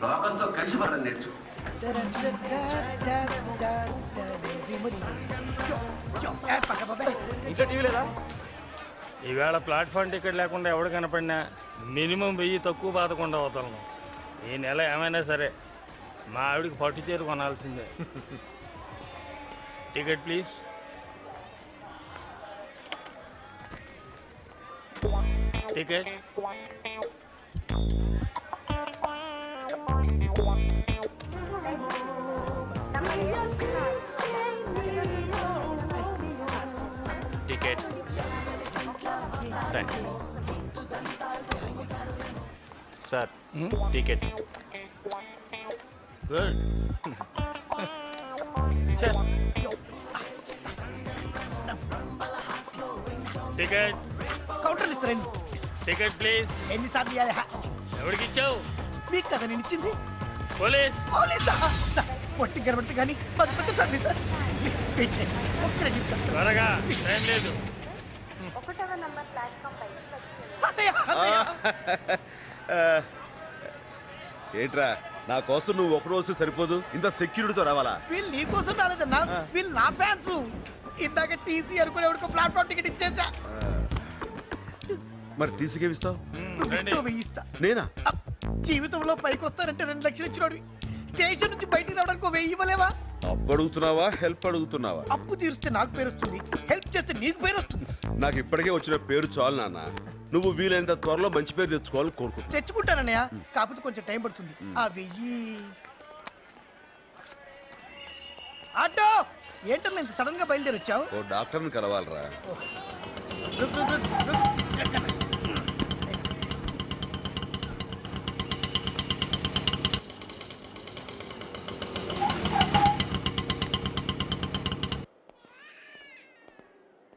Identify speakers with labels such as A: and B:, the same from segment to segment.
A: లోకంతో కలిసి పడడం నేర్చు.
B: ఇంకా టీవీ లేదా?
C: ఈవేళ ప్లాట్ఫామ్ టికెట్ లేకుండా ఎవడు కనపడినా మినిమం 1000 తక్కువ బాధకుండా అవుతాను. ఈ నెల ఏమైనా సరే మా ఆవిడికి పట్టు చీర కొనాల్సిందే. Ticket please. Ticket. Ticket. Thanks
B: sir ticket.
C: Good. Ticket.
D: Counter ఇస్తారండి.
C: Ticket please.
D: ఎన్నిసార్లు ఇవ్వాలి?
C: ఎవరికి ఇచ్చావు?
D: మీకు కదా నేను ఇచ్చింది.
C: పోలీస్.
D: పొట్టి గడబడితే కానీ పది సార్. ఒక్క నిమిషం సార్.
C: త్వరగా, టైం లేదు.
E: ఏంట్రా నా కోసం నువ్వు ఒకరోజు సరిపోదు, ఇంత సెక్యూరిటీతో రావాలా?
D: వీళ్ళు నీ కోసం రాలేదన్నా, వీళ్ళు నా ఫ్యాన్స్. ఇందాక టీసీ అనుకునే ప్లాట్ఫామ్ టికెట్ ఇచ్చేసా.
E: మరి టీసీకి ఇస్తావు?
D: వేయిస్తా.
E: నేనా?
D: జీవితంలో పైకి వస్తానంటే 2 లక్షలు ఇచ్చినోడివి. స్టేషన్ నుంచి బయటికి రావడానికి 1000 ఇవ్వలేవా?
E: అప్పు అడుగుతున్నావా, హెల్ప్ అడుగుతున్నావా?
D: అప్పు తీరిస్తే నాకు పేరు వస్తుంది, హెల్ప్ చేస్తే నీకు పేరు వస్తుంది.
E: నాకు ఇప్పటికే వచ్చిన పేరు చాలు నాన్న. నువ్వు వీలైనంత త్వరలో మంచి పేరు తెచ్చుకోవాలని కోరుకుంటా.
D: తెచ్చుకుంటానన్నయ్య, కాకపోతే కొంచెం టైం పడుతుంది. ఆ 1000 ఆటో ఏంటన్నా ఇంత సడన్ గా బయలుదేరి వచ్చావు?
E: ఓ డాక్టర్ని కలవాలరా.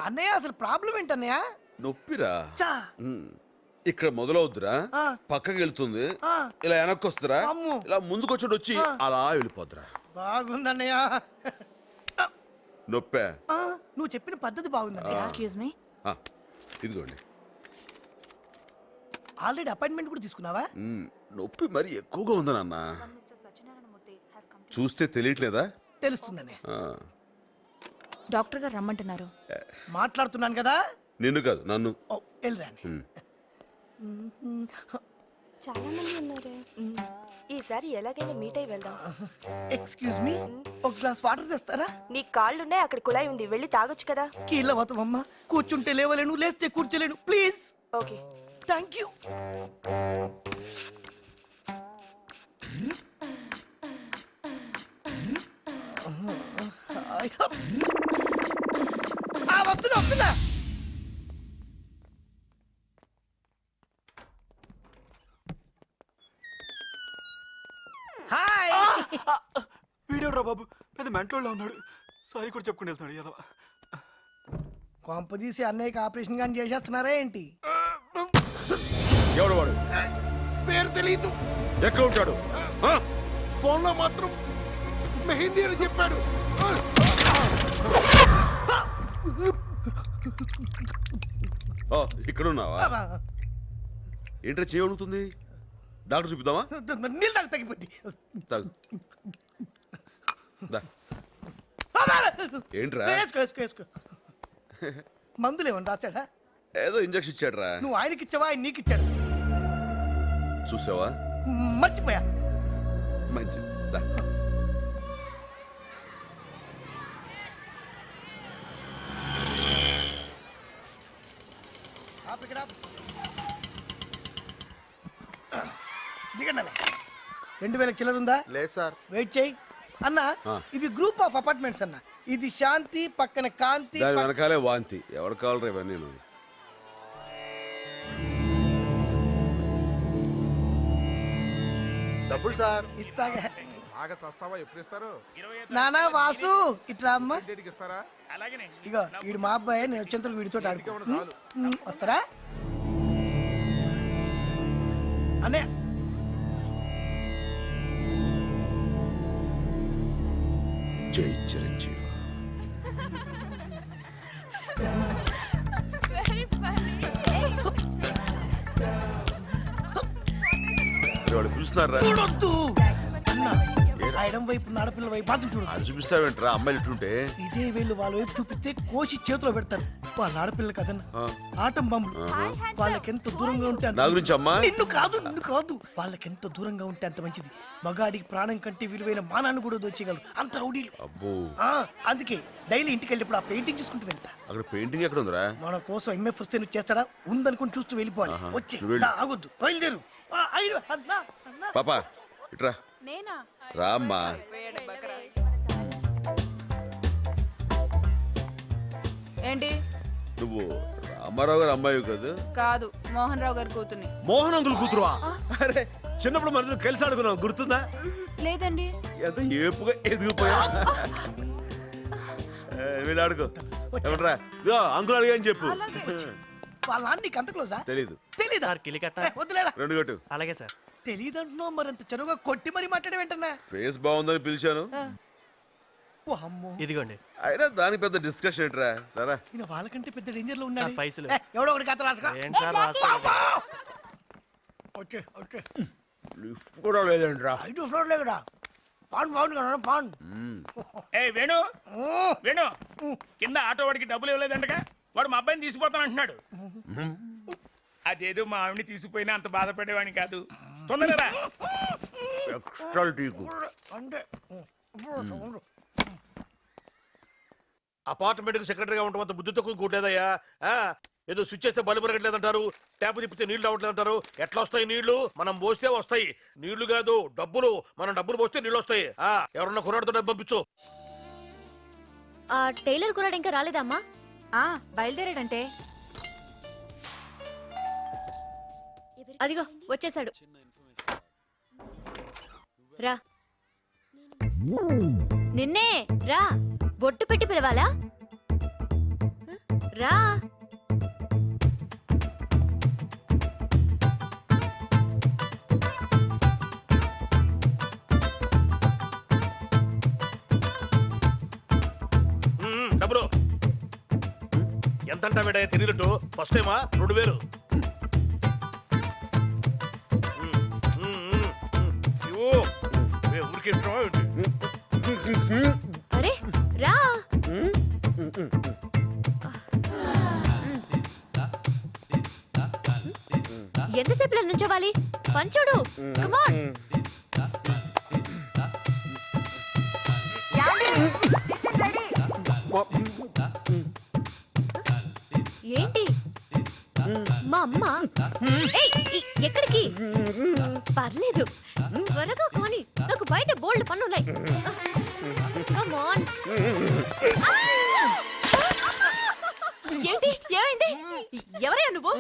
D: అన్నయ్య అసలు ప్రాబ్లం ఏంటన్నయ్య?
E: నొప్పిరా.
D: చా
E: ఇక్కడ మొదలవుద్దురా,
D: ఆ.
E: పక్కకి వెళ్తుంది,
D: ఆ.
E: ఇలా వెనక్కి వస్తురా,
D: అమ్ము.
E: ఇలా ముందుకొచ్చి వచ్చి అలా వెళ్ళిపోద్దురా.
D: బాగుందన్నయ్య.
E: నొప్పే.
D: నువ్వు చెప్పిన పద్ధతి బాగుందన్నయ్య.
F: Excuse me.
E: ఇదిగోండి.
D: ఆల్రెడీ అపాయింట్మెంట్ కూడా తీసుకున్నావా?
E: నొప్పి మరి ఎక్కువగా ఉంది నాన్న. చూస్తే తెలియట్లేదా?
D: తెలుస్తుందన్నయ్య.
F: డాక్టర్ గారు రమ్మంటున్నారు.
D: మాట్లాడుతున్నాను కదా.
E: నిన్ను కాదు, నన్ను.
D: వెళ్ళరాని.
G: చాలా మంది ఉన్నారు. ఈసారి ఎలాగైనా మీట్ అయి వెళ్దాం.
D: ఎక్స్క్యూజ్ మీ, ఒక గ్లాస్ వాటర్ తెస్తారా?
G: నీ కాళ్ళున్నాయి, అక్కడ కుళాయి ఉంది, వెళ్ళి తాగొచ్చు కదా.
D: కీళ్ళ పోతామమ్మా, కూర్చుంటే లేవలేను, లేస్తే కూర్చోలేను. ప్లీజ్.
G: Okay,
D: thank you. వస్తున్నా. హాయ్.
B: వీడియోరా బాబు, పెద్ద మెంటోళ్ళ ఉన్నాడు. సారీ కూడా చెప్పుకుని వెళ్తాడు ఏదో.
D: కొంపదీసి అన్నయ్యకి ఆపరేషన్ కానీ చేసేస్తున్నారా ఏంటి?
E: ఎవడు వాడు?
D: పేరు తెలియదు.
E: ఎక్కడ ఉంటాడు?
D: ఫోన్ లో మాత్రం మెహందీ అని చెప్పాడు.
E: ఇక్కడ ఉన్నావా? ఏంట్రా చేయగలుగుతుంది? డాక్టర్ చూపిద్దామా?
D: నీళ్ళు తాగు, తగ్గిపోద్ది.
E: తాగు. ఏంట్రా?
D: మందులు ఏమన్నా రాశాడా?
E: ఏదో ఇంజక్షన్ ఇచ్చాడ్రా.
D: నువ్వు ఆయనకి ఇచ్చావా, ఆయన నీకు ఇచ్చాడు?
E: చూసావా?
D: మర్చిపోయా.
E: మంచిది. దా.
D: దిగండి. 2000 చిల్లర ఉందా?
E: లేదు సార్.
D: వెయిట్ చేయి అన్న. ఇవి గ్రూప్ ఆఫ్ అపార్ట్మెంట్స్ అన్న. ఇది శాంతి, పక్కన కాంతి,
E: దాని వెనకాలే వాంతి. ఎవరు కావాలరా ఇవన్నీ?
B: డబ్బులు సార్.
D: ఇస్తాగా.
H: బాగా చస్తావా? ఎప్పుడు ఇస్తారు?
D: నానా వాసు ఇట్లా అమ్మ.
H: ఇస్తారా?
D: ఇగో వీడు మా అబ్బాయి, నేను వచ్చేంత వీడితో ఆడుకో. వస్తారా అన్నయ్య?
E: జై చిరంజీవి. వాళ్ళు పిలుస్తున్నారా
D: చూడొద్దు అన్న, ఆ ఎడం వైపు ఉన్న ఆడపిల్ల వైపు మాత్రం చూడు.
E: అది చూపిస్తావేంట్రా అమ్మాయిలు ఇట్లుంటే
D: ఇదే వీళ్ళు వాళ్ళ వైపు చూపిస్తే కోసి చేతిలో పెడతారు. వాళ్ళ ఆడపిల్ల కదన్న, ఆటం బాంబులు. వాళ్ళకెంత దూరంగా ఉంటే అంత
E: నా గురించి అమ్మా
D: నిన్ను కాదు వాళ్ళకెంత దూరంగా ఉంటే అంత మంచిది. మగాడికి ప్రాణం కంటే విలువైన మానాన్ని కూడా దోచేయగలరు అంత రౌడీలు.
E: అబ్బో
D: అందుకే డైలీ ఇంటికి వెళ్ళినప్పుడు ఆ పెయింటింగ్ చూసుకుంటూ వెళ్తా.
E: అక్కడ పెయింటింగ్ ఎక్కడ ఉందిరా
D: మన కోసం ఎంఎఫ్ వస్తే నువ్వు చేస్తాడా ఉందనుకుని చూస్తూ వెళ్ళిపోవాలి. వచ్చి
E: నువ్వు వెళ్ళు.
D: ఆగొద్దు, బయలుదేరు. అన్నా
E: పాపా ఇట్రా
G: నేనా?
E: రామ్మా.
I: ఏంటి?
E: నువ్వు రామారావు గారు అమ్మాయి కదా?
I: కాదు, మోహన్ రావు గారి కూతుర్ని.
E: మోహన్ అంకుల్ కూతురువా? అరే చిన్నప్పుడు మన కలిసి ఆడుకున్నాం గుర్తుందా?
I: లేదండి.
E: ఎంత ఏపుగా ఎదిగిపోయా. వీళ్ళు ఆడుకో ఏమంటారా? ఇదో అంకుల్ అడిగా అని చెప్పు.
D: వాళ్ళ నాన్న నీకు అంత క్లోజా?
E: తెలీదు.
D: తెలీదా? వద్దులేరా.
E: 2 కట్టు.
B: అలాగే సార్.
D: తెలీదంటున్నావు మరింత చనువుగా కొట్టి మరీ మాట్లాడే వెంటనే.
E: ఫేస్ బాగుందని పిలిచాను.
D: ఓ అమ్మో,
B: ఇదిగోండి.
E: అయినా దానికి పెద్ద డిస్కషన్ ఏంట్రా? సరే
D: ఈయన వాళ్ళకంటే పెద్ద డేంజర్ లో ఉన్నాడు.
B: సార్, పైసలు.
D: ఎవడో ఒకటి కథ రాసుకో.
B: ఏంటి సార్ రాసుకో.
D: ఓకే
E: లిఫ్ట్ కూడా లేదంట్రా.
D: 5 ఫ్లోర్ లేకడా పాన్ బాగుంది కదా పాన్.
C: ఏ వేణు వేణు కింద ఆటో వాడికి డబ్బులు ఇవ్వలేదంటగా, వాడు మా అబ్బాయిని తీసుకుపోతానంటున్నాడు. అదేదో మా ఆవిడని తీసుకుపోయినా అంత బాధపడేవాడిని కాదు. తొందరగా
E: ఎక్స్ట్రా టీకు.
D: అంటే
J: అపార్ట్మెంట్ కి సెక్రటరీగా ఉండటం బుద్ధి తక్కువ కూడలేదయ్యా. ఏదో స్విచ్ చేస్తే బల్బు పెరగట్లేదంటారు, ట్యాప్ తిప్పితే నీళ్లు రావట్లేదంటారు. ఎట్లా వస్తాయి నీళ్లు? మనం పోస్తే వస్తాయి. నీళ్లు కాదు డబ్బులు. మనం డబ్బులు పోస్తే నీళ్లు వస్తాయి. ఎవరన్నా కొన్నాడుతో డబ్బు పంపించు.
F: ఆ టైలర్ కురాడు ఇంకా రాలేదమ్మా?
I: బయలుదేరాడంటే.
F: అదిగో వచ్చేసాడు. రా. నిన్నే రా. బొట్టు పెట్టి పిలవాలా? రా.
J: డబ్బులు ఎంత అంటా మేడ తిరిగినట్టు? ఫస్ట్ టైమా? 2000. ఊరికి
F: అరే రా. ఎంతసేపు నుంచోవాలి? పంచుడు కమాన్. ఏంటి మా అమ్మ? ఏయ్, ఎక్కడికి? పర్లేదు త్వరగా కానీ, నాకు బయట బోల్డ్ పనున్నాయి. Come on.
I: ఏంటి? ఏమైంది? ఎవరయ్యా నువ్వు?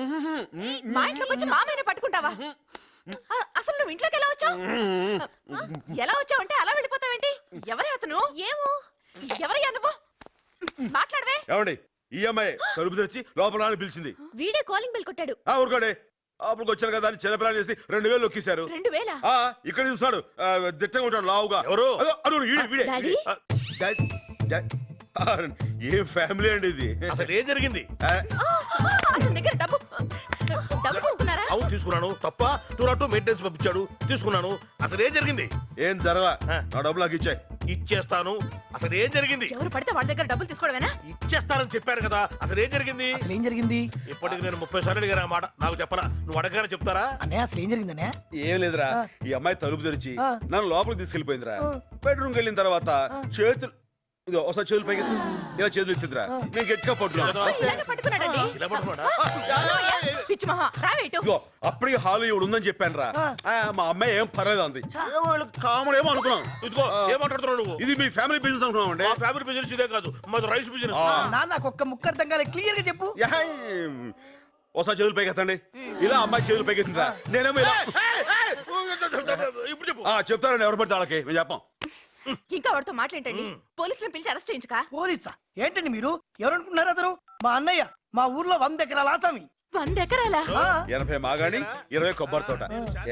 I: మా ఇంట్లోకి వచ్చి మామయ్యనే పట్టుకుంటావా? అసలు నువ్వు ఇంట్లోకి ఎలా వచ్చావు? ఎలా వచ్చావు అంటే అలా వెళ్ళిపోతావేంటి? ఎవరే అతను?
F: ఏమో.
I: ఎవరయ్యా నువ్వు? మాట్లాడవే.
E: ఏమండి ఈ అమ్మాయి తలుపు తెరిచి లోపల అని పిలిచింది.
F: వీడే కాలింగ్ బెల్ కొట్టాడు.
E: ఊరుకోడే. అప్పుడు వచ్చాను కదా అని చిన్నపిల్లని చేసి 2000 నొక్కేశారు.
I: 2000?
E: ఇక్కడ చూస్తాడు దిట్టంగా ఉంటాడు లావుగా.
J: ఎవరు?
F: డాడీ
E: ఏం ఫ్యామిలీ అండి ఇది?
J: అసలు ఏం జరిగింది?
I: అతని దగ్గర డబ్బు తీసుకున్నారా?
J: అవును తీసుకున్నాను. తప్ప 202 మెయింటెనెన్స్ పంపించాడు, తీసుకున్నాను. అసలు ఏం జరిగింది?
E: ఏం జరగా. నా డబ్బులు నాకు ఇచ్చాయి.
J: ఇచ్చేస్తాను. అసలు ఏం జరిగింది?
I: ఎవరు పడితే వాళ్ళ దగ్గర డబ్బులు తీసుకోవడమేనా?
J: ఇచ్చేస్తానని చెప్పారు కదా. అసలు ఏం జరిగింది?
D: అసలు ఏం జరిగింది?
J: ఇప్పటికి నేను 30 సార్లు అడిగాను ఆ మాట. నాకు చెప్పరా? నువ్వు అడగానే చెప్తారా?
D: అన్నయ్య అసలు ఏం జరిగిందన్నయ్య?
E: ఏం లేదురా, ఈ అమ్మాయి తలుపు తెరిచి నన్ను లోపలికి తీసుకెళ్లిపోయిందిరా. బెడ్రూమ్కి వెళ్ళిన తర్వాత చేతులు ఒకసారి చేతులు పైకి ఇలా చేతులు ఎత్తిందిరా. నేను గట్టిగా పట్టుకున్నాను.
I: ఇలాగే పట్టుకున్నాడండి.
J: ఇలా పడుతున్నాడా?
I: పిచ్చి మహా రావేటు.
E: ఇగో అప్పటికి హాలు ఇవి ఉందని చెప్పాను రా. మా అమ్మాయి ఏం పర్లేదు అంది. కామన్ ఏమో అనుకున్నాం.
J: ఇదిగో ఏం మాట్లాడుతున్నావు నువ్వు?
E: ఇది మీ ఫ్యామిలీ బిజినెస్ అనుకున్నాం అండి.
J: మా ఫ్యామిలీ బిజినెస్ ఇదే కాదు, మాది రైస్ బిజినెస్.
D: నాన్న నాకు ఒక్క ముక్క అర్థం కాలే, క్లియర్ గా చెప్పు.
E: ఒకసారి చేతులు పైకి ఎత్తండి. ఇలా అమ్మాయి చేతులు పైకి ఎత్తిందిరా. నేనేమో ఇలా
J: ఇప్పుడు చెప్పు.
E: చెప్తారండి ఎవరు పడితే వాళ్ళకి మేము చెప్పాం.
I: ఇంకా వాడితో మాట్లాడండి. పోలీసులను పిలిచి అరెస్ట్ చేయించుకా.
D: పోలీసా? ఏంటండి మీరు? ఎవరనుకుంటున్నారు అతను? మా అన్నయ్య. మా ఊర్లో 100 ఎకరాల ఆసామి.
I: 100 ఎకరాలా?
E: 80 మాగాణి 20 కొబ్బరి తోట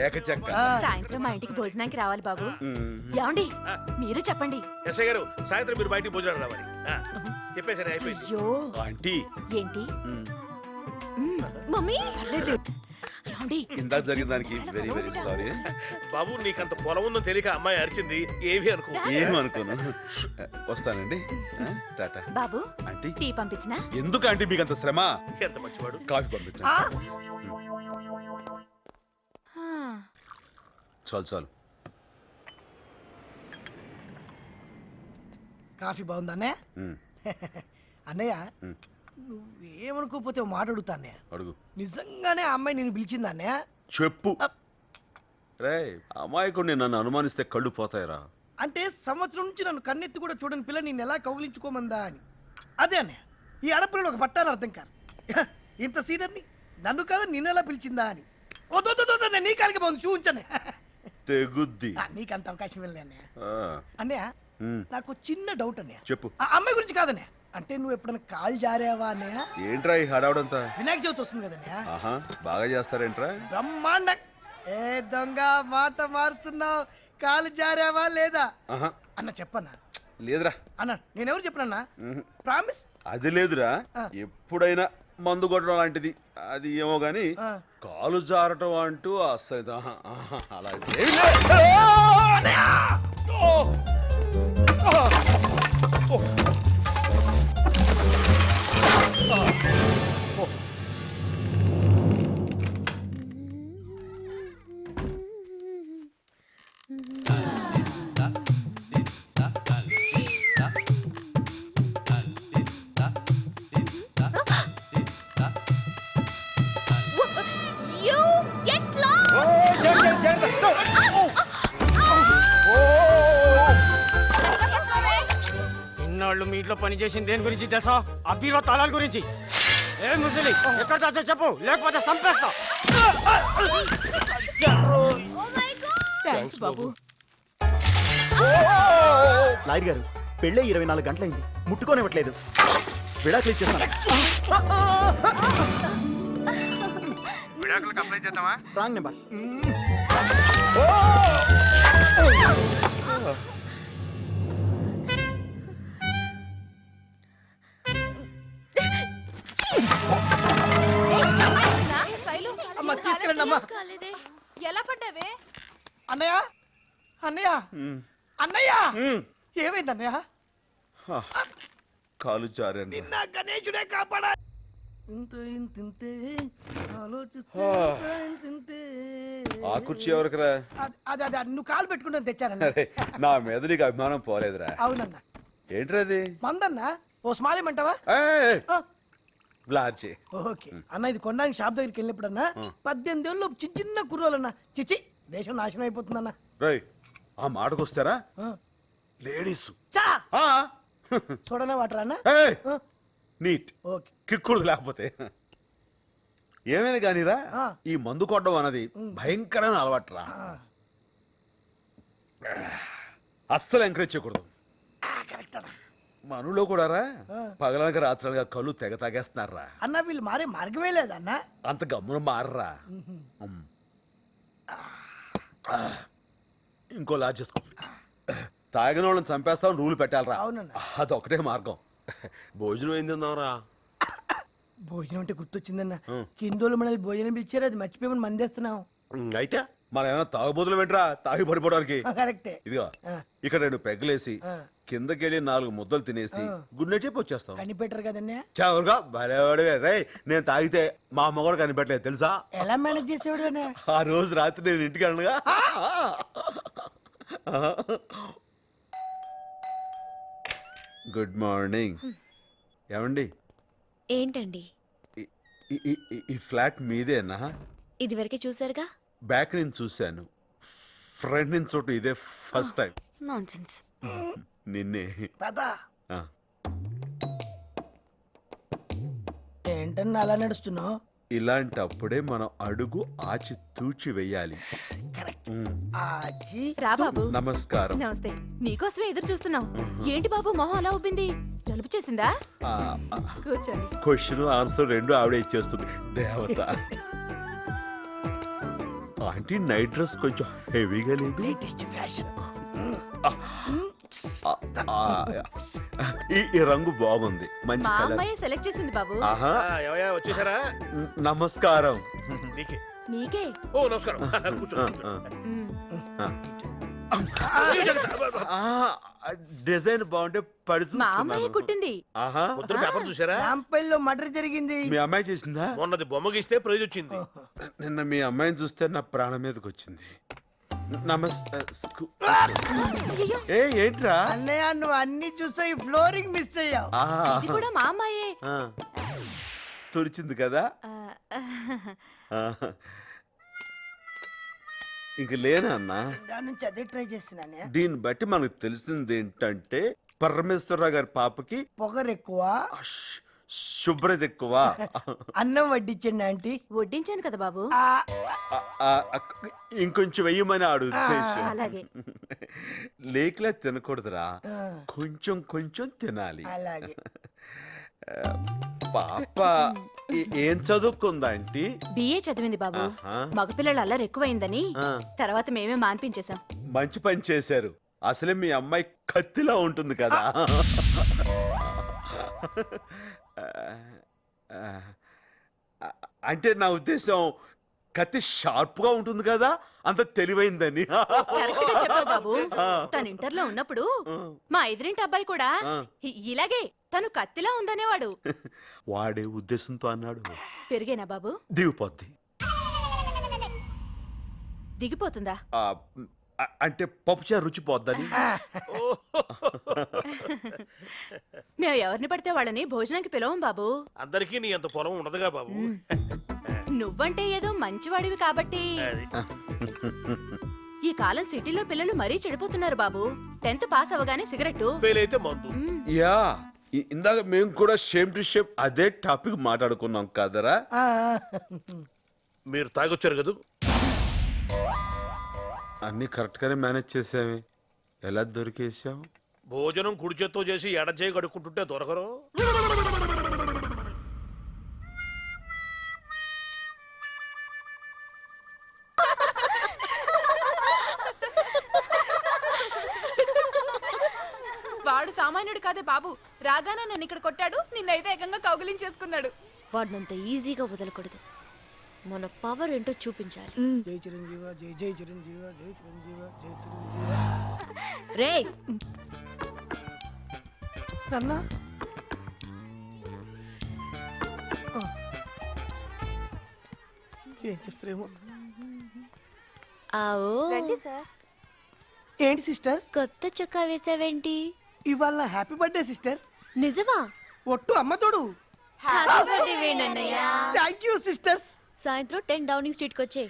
E: ఏకచెక్క.
I: సాయంత్రం మా ఇంటికి భోజనానికి రావాలి బాబు. ఏమండి మీరు చెప్పండి.
J: ఎస్ఐ గారు సాయంత్రం మీరు బయటికి భోజనం రావాలి. చెప్పేసరి అయిపోయింది.
I: అయ్యో
E: ఆంటీ
I: ఏంటి?
F: మమ్మీ
I: పర్లేదు. ఏమండి?
E: ఇందాక జరిగిన దానికి వెరీ వెరీ సారీ.
J: బాబు నీకంత పొలం ఉందని తెలియక అమ్మాయి అరిచింది, ఏవి అనుకో.
E: ఏమనుకోను. వస్తానండి. టాటా.
I: బాబు
E: ఆంటీ
I: టీ పంపించినా?
E: ఎందుకు ఆంటీ మీకు అంత శ్రమ?
J: ఎంత మంచివాడు.
E: కాఫీ పంపించండి. చాలు చాలు.
D: కాఫీ బాగుందా అన్నయ్య? అన్నయ్య నువ్వేమనుకోకపోతే ఓ మాట అడుగుతా అన్నయ్య.
E: అడుగు.
D: నిజంగానే ఆ అమ్మాయి నేను పిలిచిందా అన్నయ్య?
E: చెప్పు. రే అమాయకుడిని నన్ను అనుమానిస్తే కళ్ళు పోతాయిరా.
D: అంటే సంవత్సరం నుంచి నన్ను కన్నెత్తి కూడా చూడని పిల్ల నేను ఎలా కౌగిలించుకోమందా అని. అదే అన్నయ్య, ఈ ఆడపిల్లలు ఒక పట్టాను అర్థం కాదు. ఇంత సీనియర్ని నన్ను కాదు నిన్నెలా పిలిచిందా అని. నేను నీ కాలికి బాగుంది చూపించాను.
E: తెగుద్ది.
D: నీకు అంత అవకాశం వెళ్ళలే అన్నయ్య.
E: ఆ,
D: అన్నయ్య నాకు చిన్న డౌట్ అన్నయ్య.
E: చెప్పు.
D: ఆ అమ్మాయి గురించి కాదన్నయ్య, అంటే నువ్వు ఎప్పుడైనా కాల్ జారావా అన్నయ్య?
E: ఏంట్రా ఈ హడావుడంతా?
D: వినాయక చవితి వస్తుంది కదన్నయ్య.
E: ఆహా, బాగా చేస్తారేంట్రా?
D: బ్రహ్మాండ. ఏ దొంగ మాట మారుతున్నావు, కాలు జారావా లేదా
E: ఆహా,
D: అన్న చెప్పన్నా?
E: లేదురా.
D: అన్న నేనెవరు చెప్పనన్నా? ప్రామిస్.
E: అది లేదురా. ఎప్పుడైనా మందు కొట్టడం లాంటిది అది ఏమో గాని కాలు జారటం అంటూ అస్సలు అలా ఏమీ లేదు.
F: You get lost!
B: ఇన్నాళ్ళు మీ ఇంట్లో పని చేసింది దేని గురించి తెలుసా? ఆ బీరో తాళాల గురించి. ఏ ముసలి ఎక్కడ దాచో చెప్పు, లేకపోతే చంపేస్తా.
I: థ్యాంక్స్ బాబు.
B: లాయర్ గారు, పెళ్ళే 24 గంటలైంది, ముట్టుకోనివ్వట్లేదు. విడాకులు ఇచ్చేస్తాను.
H: విడాకులకు అప్లై చేద్దామా?
B: Wrong number.
D: అమ్మ తీసుకెళ్ళండి అమ్మా.
F: కాలేదే.
I: ఎలా పడ్డావే?
D: అన్నయ్య అన్నయ్య అన్నయ్య ఏమైంది అన్నయ్య?
E: కాలు జారాను.
D: నిన్న గణేశుడే కాపాడా. ఇంతే ఆలోచిస్తే ఇంతే.
E: ఆ కుర్చీ ఎవరికరా?
D: అదే అదే నువ్వు కాలు పెట్టుకుంటాను తెచ్చానన్న.
E: అరే, నా మీద నీకు అభిమానం పోలేదురా.
D: అవునన్నా.
E: ఏంట్రా అది?
D: మందన్నా ఓ స్మాల్ ఏమంటావా?
E: ఏయ్, బ్లార్చి.
D: ఓకే అన్న, ఇది కొనడానికి షాప్ దగ్గరికి వెళ్ళినప్పుడన్నా 18 ఏళ్ళు చిన్న చిన్న కుర్రోలన్నా. చిచి, దేశం నాశనం అయిపోతుందన్నా.
E: రేయ్, ఆ మాటకొస్తారా లేడీస్
D: చా చూడనే వాటరా అన్న.
E: నీట్
D: ఓకే
E: కిక్కుడు లేకపోతే ఏమైనా కానీరా.
D: ఆ.
E: ఈ మందు కొట్టడం అన్నది భయంకరమైన అలవాటురా. అస్సలు ఎంకరేజ్ చేయకూడదు.
D: కరెక్ట్ అన్న.
E: మనలో కూడా రా పగలనక రాత్రనగా కళ్ళు తెగ తాగేస్తున్నారా.
D: అన్న వీళ్ళు మారే మార్గమే లేదన్న.
E: అంత గమ్మున మారరా. ఇంకో లాజ్ చేసుకో. తాగిన వాళ్ళని చంపేస్తావు, రూలు పెట్టాలరా.
D: అవునన్న.
E: అదొకటే మార్గం. భోజనం ఏం తిన్నావురా?
D: భోజనం అంటే గుర్తొచ్చిందన్న. కిందోళ్ళు మనల్ని భోజనం పిచ్చారు, అది మర్చిపోయి మందేస్తున్నాం.
E: అయితే మనం ఏమైనా తాగుబోతులు వెంట్రా తాగి పడిపోవడానికి?
D: కరెక్టే.
E: ఇదిగో ఇక్కడ 2 పెగ్గలేసి కిందకెళ్ళి 4 ముద్దలు తినేసి గుడ్ నైట్ చెప్పి వచ్చేస్తాం.
D: కనిపెట్టరు కదన్నా.
E: చవరుగా భలేవాడివే రే. నేను తాగితే మా అమ్మ కూడా కనిపెట్టలేదు తెలుసా?
D: ఎలా మేనేజ్ చేసేవాడు అన్న?
E: ఆ రోజు రాత్రి నేను ఇంటికి వెళ్ళనుగా. Good morning. ఏమండి
F: ఏంటండి?
E: ఈ ఫ్లాట్ మీదేనా?
F: ఇది వరకే చూసారుగా.
E: బ్యాక్ నుంచి చూశాను, ఫ్రంట్ నుంచి చోటు ఇదే ఫస్ట్ టైం.
F: నాన్సెన్స్.
E: నిన్నే.
D: పదా
E: ఆ.
D: ఏంటన్నా అలా నడుస్తున్నావు?
E: ఇలాంటప్పుడే మనం అడుగు ఆచి తూచి వెయ్యాలి.
D: ఆచి
I: రా బాబు.
E: నమస్కారం.
I: నమస్తే. నీకోసమే ఎదురు చూస్తున్నాం. ఏంటి బాబు మొహం అలా ఉబ్బింది? జలుబు చేసిందా? కూర్చోండి.
E: క్వశ్చన్ ఆన్సర్ 2 ఆవిడ ఇచ్చేస్తుంది. దేవత. ఆంటీ నైట్ డ్రెస్ కొంచెం హెవీగా లేదు?
D: Latest fashion.
E: ఈ రంగు బాగుంది, మంచి
I: మా
E: కలర్.
I: అమ్మాయి సెలెక్ట్ చేసింది బాబు.
E: ఆహా,
J: ఏమయ్యా వచ్చేసారా?
E: నమస్కారం.
J: నీకే
I: నీకే
J: ఓ నమస్కారం కూర్చో
E: డిజైన్ బాగుంటే పడి
I: మా అమ్మాయి
E: చూస్తున్నాను.
I: కుట్టింది
E: ఆహా
J: పొద్దున పేపర్ చూసారా
D: రాంపల్లిలో మర్డర్ జరిగింది.
E: మీ అమ్మాయి చేసిందా?
J: మొన్నది బొమ్మ గీస్తే ప్రైజ్ వచ్చింది.
E: నిన్న మీ అమ్మాయిని చూస్తే నా ప్రాణం మీదకి వచ్చింది. నమస్తే ఏ ఏంట్రా?
D: అన్నయ్య నువ్వు అన్ని చూసావు, ఈ ఫ్లోరింగ్ మిస్ అయ్యావు.
E: ఆ,
I: ఇది కూడా మా అమ్మాయే
E: ఆ. తుడిచింది కదా. ఆ. ఇంక లేనా అన్నా?
D: దాని నుంచి అదే ట్రై చేస్తున్నానే.
E: దీన్ని బట్టి మనకు తెలిసింది ఏంటంటే పరమేశ్వరరావు గారి పాపకి
D: పొగరు ఎక్కువ,
E: శుభ్రత ఎక్కువ.
D: అన్నం వడ్డించండి ఆంటీ.
I: వడ్డించాను కదా బాబు.
D: ఆ,
E: ఆ, ఆ, ఇంకొంచెం వెయ్యమని ఆడు ఉద్దేశం.
I: అలాగే.
E: లేకలే తినకూడదురా, కొంచెం కొంచెం తినాలి.
D: అలాగే.
E: పాప ఏం చదువుకుందా ఆంటీ?
I: బిఏ చదివింది బాబు.
E: ఆహా.
I: మగపిల్లలు అల్లరి ఎక్కువైందని
E: ఆ.
I: తర్వాత మేమే మాన్పించేశాం.
E: మంచి పని చేశారు. అసలే మీ అమ్మాయి కత్తిలా ఉంటుంది కదా. అంటే నా ఉద్దేశం కత్తి షార్ప్ గా ఉంటుంది కదా, అంత తెలివైందని.
I: కరెక్ట్గా చెప్పావు బాబు. తను ఇంటర్లో ఉన్నప్పుడు మా ఎదురింటి అబ్బాయి కూడా ఇలాగే తను కత్తిలా ఉందనేవాడు.
E: వాడే ఉద్దేశంతో అన్నాడు.
I: పెరిగేనా బాబు?
E: దిగిపోద్ది.
I: దిగిపోతుందా?
E: అంటే పప్పుచారు రుచి పోద్దని.
I: మేము ఎవరిని పడితే వాళ్ళని భోజనానికి పిలవం బాబు.
J: అందరికీ నీ అంత పొలం ఉండదుగా బాబు.
I: నువ్వంటే ఏదో మంచివాడివి కాబట్టి. ఈ కాలం సిటీలో పిల్లలు మరీ చెడిపోతున్నారు బాబు. 10th పాస్ అవగానే సిగరెట్టు.
J: ఫెయిల్ అయితే మందు.
E: యా ఇందాక మేము కూడా షేమ్ టు షేమ్ అదే టాపిక్ మాట్లాడుకున్నాం కదరా.
D: ఆ,
J: మీరు తాగొచ్చారు కదా.
E: అన్ని కరెక్ట్ గానే మేనేజ్ చేసామే. ఎలా దొరికేసాం?
J: భోజనం కుడి చేత్తో చేసి ఎడ చేయి కడుక్కుంటుంటే దొరకరు.
I: వాడు సామాన్యుడు కాదే బాబు. రాగానే నన్ను ఇక్కడ కొట్టాడు, నిన్నైతే ఏకంగా కౌగిలించేసుకున్నాడు.
F: వాడినంత ఈజీగా వదలకూడదు. మన పవర్ ఏంటో చూపించాలి.
D: జై చిరంజీవ, జై జై చిరంజీవ, జై చిరంజీవ, జై చిరంజీవ.
F: రే
D: నాన్న, ఏం చేస్తారేమో.
F: ఆవో.
G: రండి సార్.
D: ఏంటి సిస్టర్,
F: కొత్త చొక్కా వేసావేంటి?
D: ఇవాళ నా హ్యాపీ బర్త్డే సిస్టర్.
F: నిజమా?
D: ఒట్టు అమ్మ తోడు.
F: హ్యాపీ బర్త్డే వేణన్నయ్య.
D: Thank you sisters.
F: సాయంత్రం 10 డౌనింగ్ స్ట్రీట్ కి వచ్చే.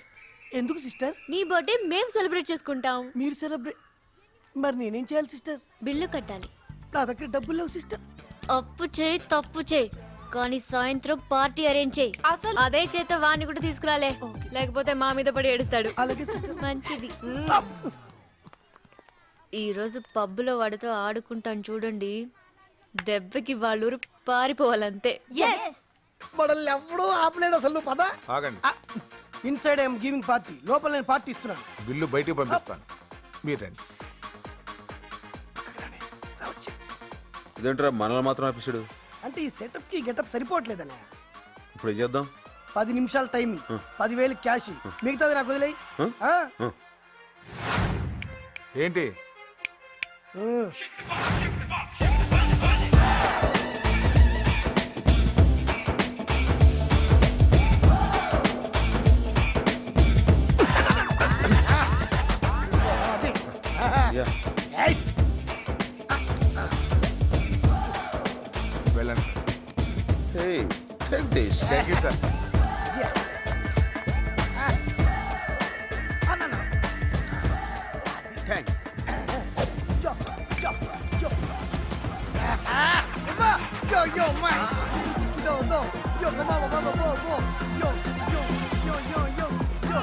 D: ఎందుకు సిస్టర్?
F: నీ బర్త్డే మేము సెలబ్రేట్ చేసుకుంటాం.
D: మీరు సెలబ్రేట్, మరి నేనేం చేయాలి సిస్టర్?
F: బిల్లు కట్టాలి.
D: నా దగ్గర డబ్బులు లేవు సిస్టర్.
F: అప్పు చేయి, తప్పు చేయి, కానీ సాయంత్రం పార్టీ అరేంజ్ చేయి.
I: అసలు
F: అదే చేత వాణ్ణి కూడా తీసుకురాలే, లేకపోతే మా మీద పడి ఏడుస్తాడు.
D: అలాగే సిస్టర్.
F: మంచిది. ఈ రోజు పబ్బులో వాడితో ఆడుకుంటాను చూడండి. దెబ్బకి వాళ్ళూరు పారిపోవాలంతే.
D: మనల్ని ఎవడూ ఆపలేడు అసలు. నువ్వు పద.
H: ఆగండి,
D: ఇన్సైడ్ ఐఎమ్ గివింగ్ పార్టీ, లోపల నేను పార్టీ ఇస్తున్నాను.
H: బిల్లు బయటికి పంపిస్తాను, మీరు రండి.
E: ఇదేంట్రా మనల్ని మాత్రం ఆపిస్తాడు?
D: అంటే ఈ సెటప్ కి గెటప్ సరిపోవట్లేదనే.
E: ఇప్పుడు ఏం చేద్దాం?
D: 10 నిమిషాల టైం, 10,000 క్యాష్, మిగతాది నాకు వదిలేయి.
H: ఏంటి
E: యా.
H: వెళ్ళండి.
E: Hey, take this.
H: Thank you sir.
E: Thanks.
D: Yo, yo, man. Yo, no. Yo, come on, come on, go, go. Yo, yo, yo, yo, yo, yo, yo.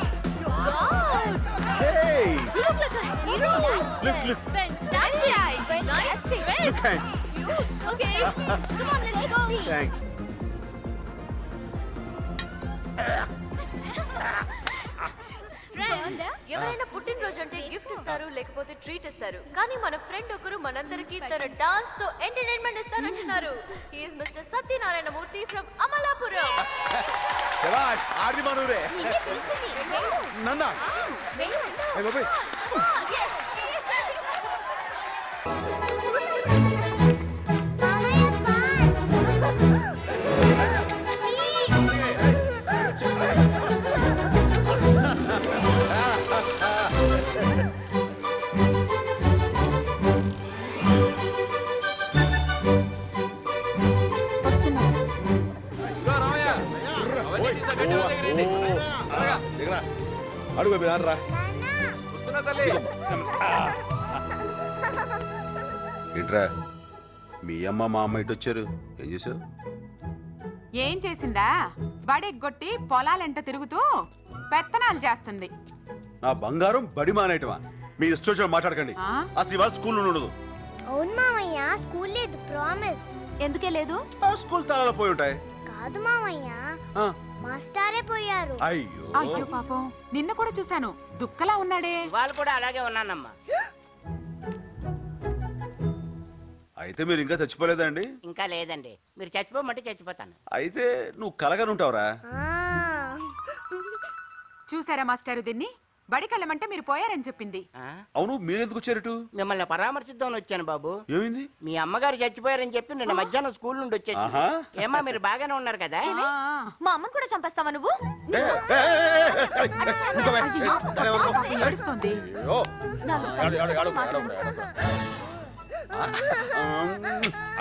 F: God!
E: Hey,
F: You look like a hero.
E: look.
F: Fantastic. Nice dress.
E: Thanks.
F: Okay, come on, let's go.
E: Thanks.
F: Friends, ఎవరైనా పుట్టినరోజు అంటే gift ఇస్తారు, లేకపోతే treat ఇస్తారు. కానీ మన friend ఒకరు మనందరికి తన డాన్స్ తో ఎంటర్టైన్మెంట్ ఇస్తానంటున్నారు. He is mister Satyanarayana Murthy from Amalapuram.
E: శభాష్, ఆడిది మనూరే. నన్నా ఏ బాబాయ్, దిగరా. అడుగు బాబాయ్, రా. ఏంట్రా మీ అమ్మ మా అమ్మ ఇటు వచ్చారు, ఏం చేసావు?
I: ఏం చేసిందా? బడెగ్గొట్టి పొలాలెంట తిరుగుతూ పెత్తనాలు చేస్తుంది.
E: నా బంగారం బడి మానేయటమా? మీ ఇష్టం మాట్లాడకండి.
I: ఆ?
E: అసలు ఇవాళ స్కూల్ ఉండదు.
K: అవును మామయ్య, స్కూల్ లేదు, ప్రామిస్.
I: ఎందుకే లేదు?
E: ఆ స్కూల్ తాళాలు పోయి ఉంటాయి.
K: కాదు మామయ్య,
E: ఆ,
K: మాస్టారే పోయారు.
E: అయ్యో
I: అయ్యో పాపం, నిన్న కూడా చూశాను, దుక్కలా ఉన్నాడే.
B: వాళ్ళు కూడా అలాగే ఉన్నానమ్మా.
E: అయితే మీరు ఇంకా చచ్చిపోలేదండి?
B: ఇంకా లేదండి, మీరు చచ్చిపోమంటే చచ్చిపోతాను.
E: అయితే నువ్వు కలగనుంటావురా.
K: ఆ.
I: చూసారా మాస్టారు, దీన్ని బడికెళ్ళమంటే మీరు పోయారని చెప్పింది.
E: అవును, మీరెందుకు వచ్చారటు?
B: మిమ్మల్ని పరామర్శిద్దామని వచ్చాను బాబు.
E: ఏమైంది?
B: మీ అమ్మగారు చచ్చిపోయారని చెప్పి నిన్న మధ్యాహ్నం స్కూల్ నుండి వచ్చేసి.
E: ఆహా.
B: ఏమా మీరు బాగానే ఉన్నారు కదా?
I: మా అమ్మని కూడా చంపేస్తావా నువ్వు?
E: ఏ, ఏ, ఏ, ఏ, ఏ, ఏ, ఊరుకోవే.
I: అయ్యో,
E: అరే, ఊరుకో.
I: పాపం ఏడుస్తోంది.
E: అయ్యో.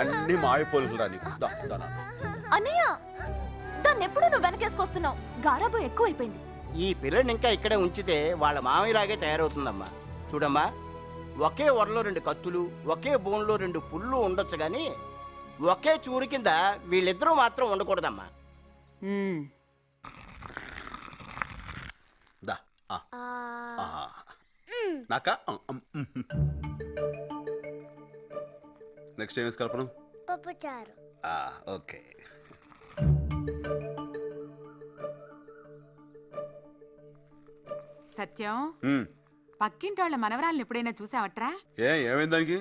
E: అన్ని మాయపోలురా నీకు. దా, దా, నా.
I: అన్నయ్య, దాన్ని ఎప్పుడు నువ్వు వెనకేసుకొస్తున్నావు? గారాబు ఎక్కువైపోయింది.
B: ఈ పిల్లని ఇంకా ఇక్కడే ఉంచితే వాళ్ళ మామయ్యలాగే తయారవుతుందమ్మా. చూడమ్మా, ఒకే వరలో 2 కత్తులు, ఒకే బోన్లో 2 పుళ్ళు ఉండొచ్చు కానీ ఒకే చూరు కింద వీళ్ళిద్దరూ మాత్రం ఉండకూడదమ్మా.
E: దా. ఆ.
K: ఆ.
E: ఆ. నాకా? నెక్స్ట్ ఏం వేసి కలపను?
K: పప్పుచారు.
E: ఓకే.
I: సత్యం,
E: ఉమ్.
I: పక్కింటోళ్ళ మనవరాలను ఎప్పుడైనా చూసావట్రా?
E: ఏమైంది దానికి?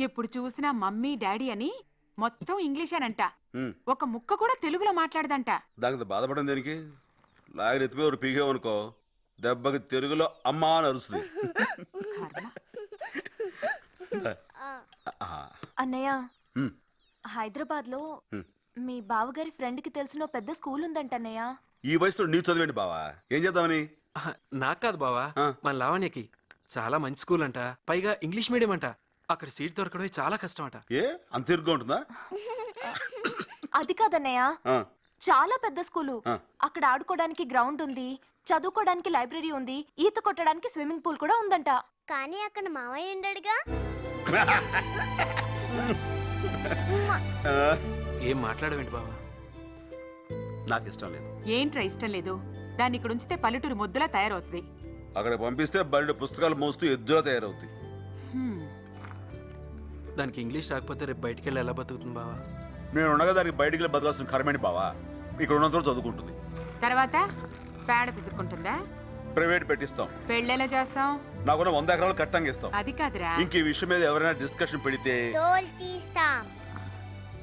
I: ఎప్పుడు చూసినా మమ్మీ డాడీ అని మొత్తం ఇంగ్లీషేనంట.
E: ఉమ్.
I: ఒక ముక్క కూడా తెలుగులో మాట్లాడదంట.
E: దానికి బాధపడడం దేనికి? లాగిన ఎత్తిపోయి ఒకటి పీకేవనుకో, దెబ్బకి తెలుగులో అమ్మా అని అరుస్తుంది.
F: అన్నయ్య,
E: ఉమ్.
F: హైదరాబాద్ లో
E: ఉమ్.
F: మీ బావగారి ఫ్రెండ్ కి తెలిసిన పెద్ద స్కూల్ ఉందంట అన్నయ్య.
E: ఈ వయసులో నీవు చదివేంటి బావా? ఏం చేద్దామని?
L: నాకు కాదు బావా,
E: ఆ.
L: మన లావణ్యకి చాలా మంచి స్కూల్ అంట, పైగా ఇంగ్లీష్ మీడియం అంట. అక్కడ సీట్ దొరకడం చాలా కష్టం అంట.
E: ఏ అంత ఇరుగ్గా ఉంటుందా?
F: అది కాదన్నయ్య,
E: ఆ.
F: చాలా పెద్ద స్కూలు.
E: ఆ.
F: అక్కడ ఆడుకోవడానికి గ్రౌండ్ ఉంది, చదువుకోవడానికి లైబ్రరీ ఉంది, ఈత కొట్టడానికి స్విమ్మింగ్ పూల్ కూడా ఉందంట.
K: కానీ అక్కడ మామయ్య ఉండడుగా.
E: ఆ,
L: ఏం మాట్లాడవేంటి బావా?
E: నాకు ఇష్టం లేదు.
I: ఏంట్రా ఇష్టం లేదు? దాన్ని ఇక్కడ ఉంచితే పల్లెటూరు ముద్దులా తయారవుతుంది.
E: అక్కడ పంపిస్తే బయట పుస్తకాలు మోస్తూ ఎద్దులా తయారవుతుంది.
I: హ్మ్.
L: దానికి ఇంగ్లీష్ రాకపోతే రేపు బయటికి వెళ్ళి ఎలా బతుకుతుంది బావా?
E: నేను ఉండగా దానికి బయటికి వెళ్ళి బతకాల్సిన కర్మేంటి బావా? ఇక్కడ ఉన్నంత చదువుకుంటుంది.
I: తర్వాత పేడ పిసుక్కుంటుందా?
E: ప్రైవేట్ పెట్టిస్తాం.
I: పెళ్ళెలా చేస్తాం?
E: నాకున్న 100 ఎకరాలు కట్టంగా ఇస్తాం.
I: అది కాదురా,
E: ఇంక ఈ విషయం మీద ఎవరైనా డిస్కషన్ పెడితే
K: తోలు తీస్తాం.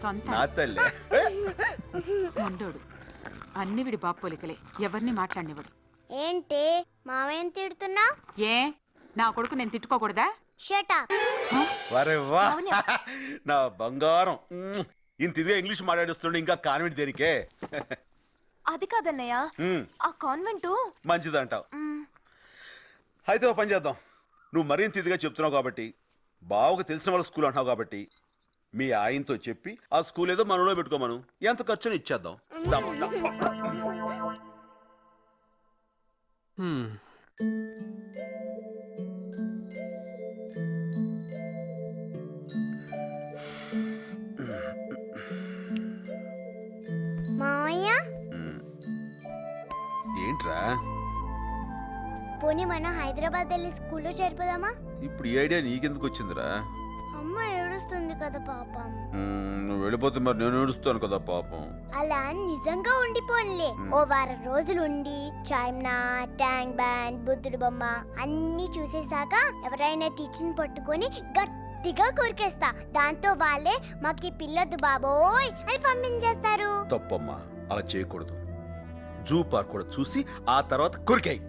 I: సొంత
E: నా తల్లే.
I: మొండోడు. అన్ని విడి బాపు పోలికలే, ఎవరిని మాట్లాడినివ్వడు.
K: ఏంటి మామయ్యని తిడుతున్నావ్?
I: ఏ, నా కొడుకు నేను తిట్టుకోకూడదా?
K: Shut up.
E: వరే వా, నా బంగారం. ఇంత ఇదిగా ఇంగ్లీష్ మాట్లాడిస్తుండే ఇంకా కాన్వెంట్ దేనికే?
F: అది కాదన్నయ్య,
E: ఉమ్,
F: ఆ కాన్వెంట్
E: మంచిదంటావు. అయితే ఓ పని చేద్దాం. నువ్వు మరింత ఇదిగా చెప్తున్నావు కాబట్టి, బావకు తెలిసిన వాళ్ళ స్కూల్ అంటున్నావు కాబట్టి, మీ ఆయనతో చెప్పి ఆ స్కూల్ ఏదో మనలో పెట్టుకోమను. ఎంత ఖర్చుని ఇచ్చేద్దాం. దమ్, దమ్.
L: హ్మ్.
K: మామయ్య,
E: ఏంట్రా
K: పోనీ మనం హైదరాబాద్ వెళ్ళి స్కూల్లో చేరిపోదామా?
E: ఇప్పుడు ఈ ఐడియా నీకెందుకు వచ్చిందిరా?
K: అమ్మ ఏడుస్తుంది కదా పాపం.
E: నువ్వు వెళ్ళిపోతే మరి నేను ఏడుస్తాను కదా పాపం.
K: అలా నిజంగా ఉండిపోన్లే. ఓ వారం రోజులు ఉండి చాయ్నా, ట్యాంక్ బ్యాండ్, బుద్ధుడు బొమ్మ అన్ని చూసేశాక ఎవరైనా టీచర్ని పట్టుకొని గట్టిగా కొరికేస్తా. దాంతో వాళ్ళే మాకి పిల్లొద్దు బాబోయ్ అని పంపించేస్తారు.
E: తప్పమ్మా, అలా చేయకూడదు. జూ పార్క్ కూడా చూసి ఆ తర్వాత కొరికాయి.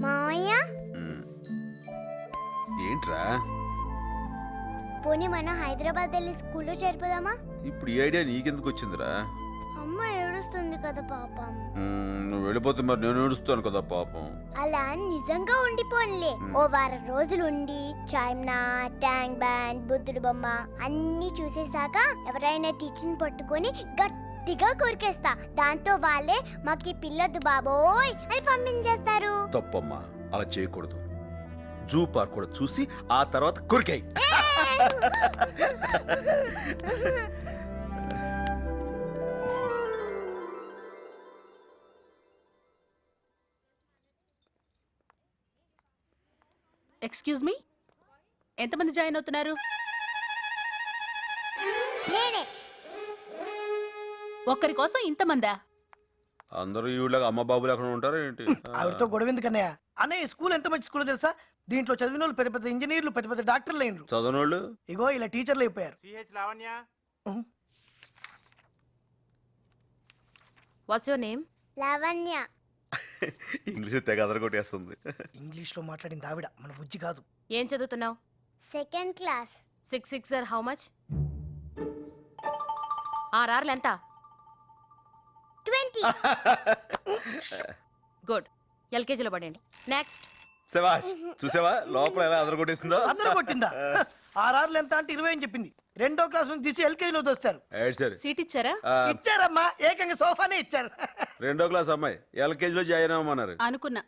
K: మావయ్య
E: ఏంట్రా
K: పోనీ మనం హైదరాబాద్ వెళ్ళి స్కూల్లో చేరిపోదామా?
E: ఇప్పుడు ఈ ఐడియా నీకెందుకు వచ్చిందిరా?
K: అమ్మ ఏడుస్తుంది కదా పాపం.
E: నువ్వు వెళ్ళిపోతే మరి నేను ఏడుస్తాను కదా పాపం.
K: అలా నిజంగా ఉండిపోన్లే. ఓ వారం రోజులు ఉండి చాయ్నా, ట్యాంక్ బ్యాండ్, బుద్ధుడు బొమ్మ అన్ని చూసేశాక ఎవరైనా టీచర్ని పట్టుకొని గట్టిగా కొరికేస్తా. దాంతో వాళ్ళే మాకి పిల్లొద్దు బాబోయ్ అని పంపించేస్తారు.
E: తప్పమ్మా, అలా చేయకూడదు. జూ పార్క్ కూడా చూసి ఆ తర్వాత కొరికాయి.
I: ఎక్స్క్యూజ్ మీ, ఎంతమంది జాయిన్ అవుతున్నారు?
K: నేనే.
I: ఒక్కరి కోసం ఇంతమందా?
E: అందరూ ఈవిడగా అమ్మ బాబులు ఎక్కడ ఉంటారు ఏంటి?
D: ఆవిడతో గొడవ ఎందుకన్నయ్య? అన్నయ్య ఈ స్కూల్ ఎంత మంచి స్కూల్ తెలుసా? దీంట్లో చదివిన వాళ్ళు పెద్ద పెద్ద ఇంజనీర్లు, పెద్ద పెద్ద డాక్టర్లు అయినరు.
E: చదవనోళ్ళు
D: ఇగో ఇలా టీచర్లు అయిపోయారు.
I: What's your name?
K: Lavanya.
E: English తెగ అదరగొట్టేస్తుంది.
D: ఇంగ్లీష్ లో మాట్లాడింది ఆవిడ, మన బుజ్జి కాదు.
I: ఏం చదువుతున్నావు?
K: Second class.
I: 6 6 are how much? 6 ఎంత?
K: 20.
I: గుడ్. ఎల్కేజీలో పడండి. నెక్స్ట్.
E: శభాష్, చూసావా లోపల ఎలా అదరగొట్టేసిందో?
D: అందరూ కొట్టిందా? 6 ఎంత అంటే 20 అని చెప్పింది. 2వ క్లాస్ నుంచి తీసి ఎల్కేజీలో దోస్తారు.
E: సరే
I: సీట్ ఇచ్చారా?
D: ఇచ్చారమ్మా, ఏకంగా సోఫానే ఇచ్చారు.
E: 2వ క్లాస్ అమ్మాయి ఎల్కేజీలో జాయిన్ అవ్వమన్నారు.
I: అనుకున్నా.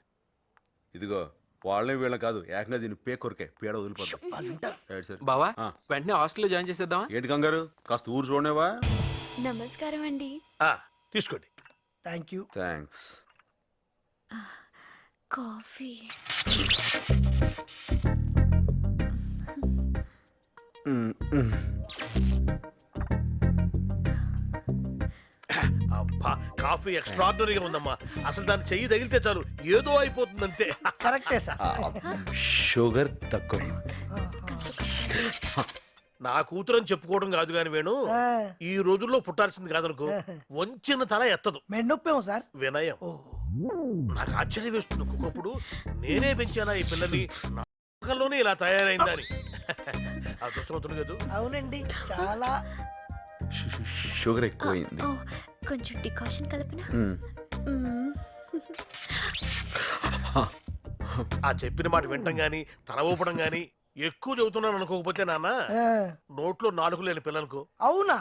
E: ఇదిగో వాళ్ళని వీళ్ళ కాదు, ఏకంగా దీన్ని పే కొరికే పీడ వదిలిపోతాం.
L: బావా,
E: ఆ.
L: వెంటనే హాస్టల్లో జాయిన్ చేసేద్దామా?
E: ఏంటి కంగారు, కాస్త ఊరు చూడనేవా?
F: నమస్కారం అండి.
J: తీసుకోండి.
D: Thank you.
E: థ్యాంక్స్.
F: కాఫీ.
J: అబ్బా, కాఫీ ఎక్స్ట్రాడినరీగా ఉందమ్మా. అసలు దాన్ని చెయ్యి తగిలితే చాలు ఏదో అయిపోతుంది అంతే.
D: కరెక్టే సార్.
E: షుగర్ తక్కువ.
J: నా కూతురు అని చెప్పుకోవడం కాదు గాని వేణు, ఈ రోజుల్లో పుట్టాల్సింది కాదనుకో. వంచిన తల ఎత్తదు.
D: మెన్నొప్పేమో సార్.
J: వినయం. నాకు ఆశ్చర్యం వేస్తుంది ఒక్కొక్కప్పుడు, నేనే పెంచానా ఈ పిల్లని, నా లోనే ఇలా తయారైందని. అదృష్టవంతుడు కదా.
D: అవునండి, చాలా.
E: షుగర్ ఎక్కువైంది.
F: కొంచెం డికాషన్ కలపనా?
J: ఆ చెప్పిన మాట వింటం గాని తల ఊపడం గాని ఎక్కువ చదువుతున్నాను అనుకోకపోతే నాన్న, నోట్లో నాలుగు లేని పిల్లలకు.
D: అవునా?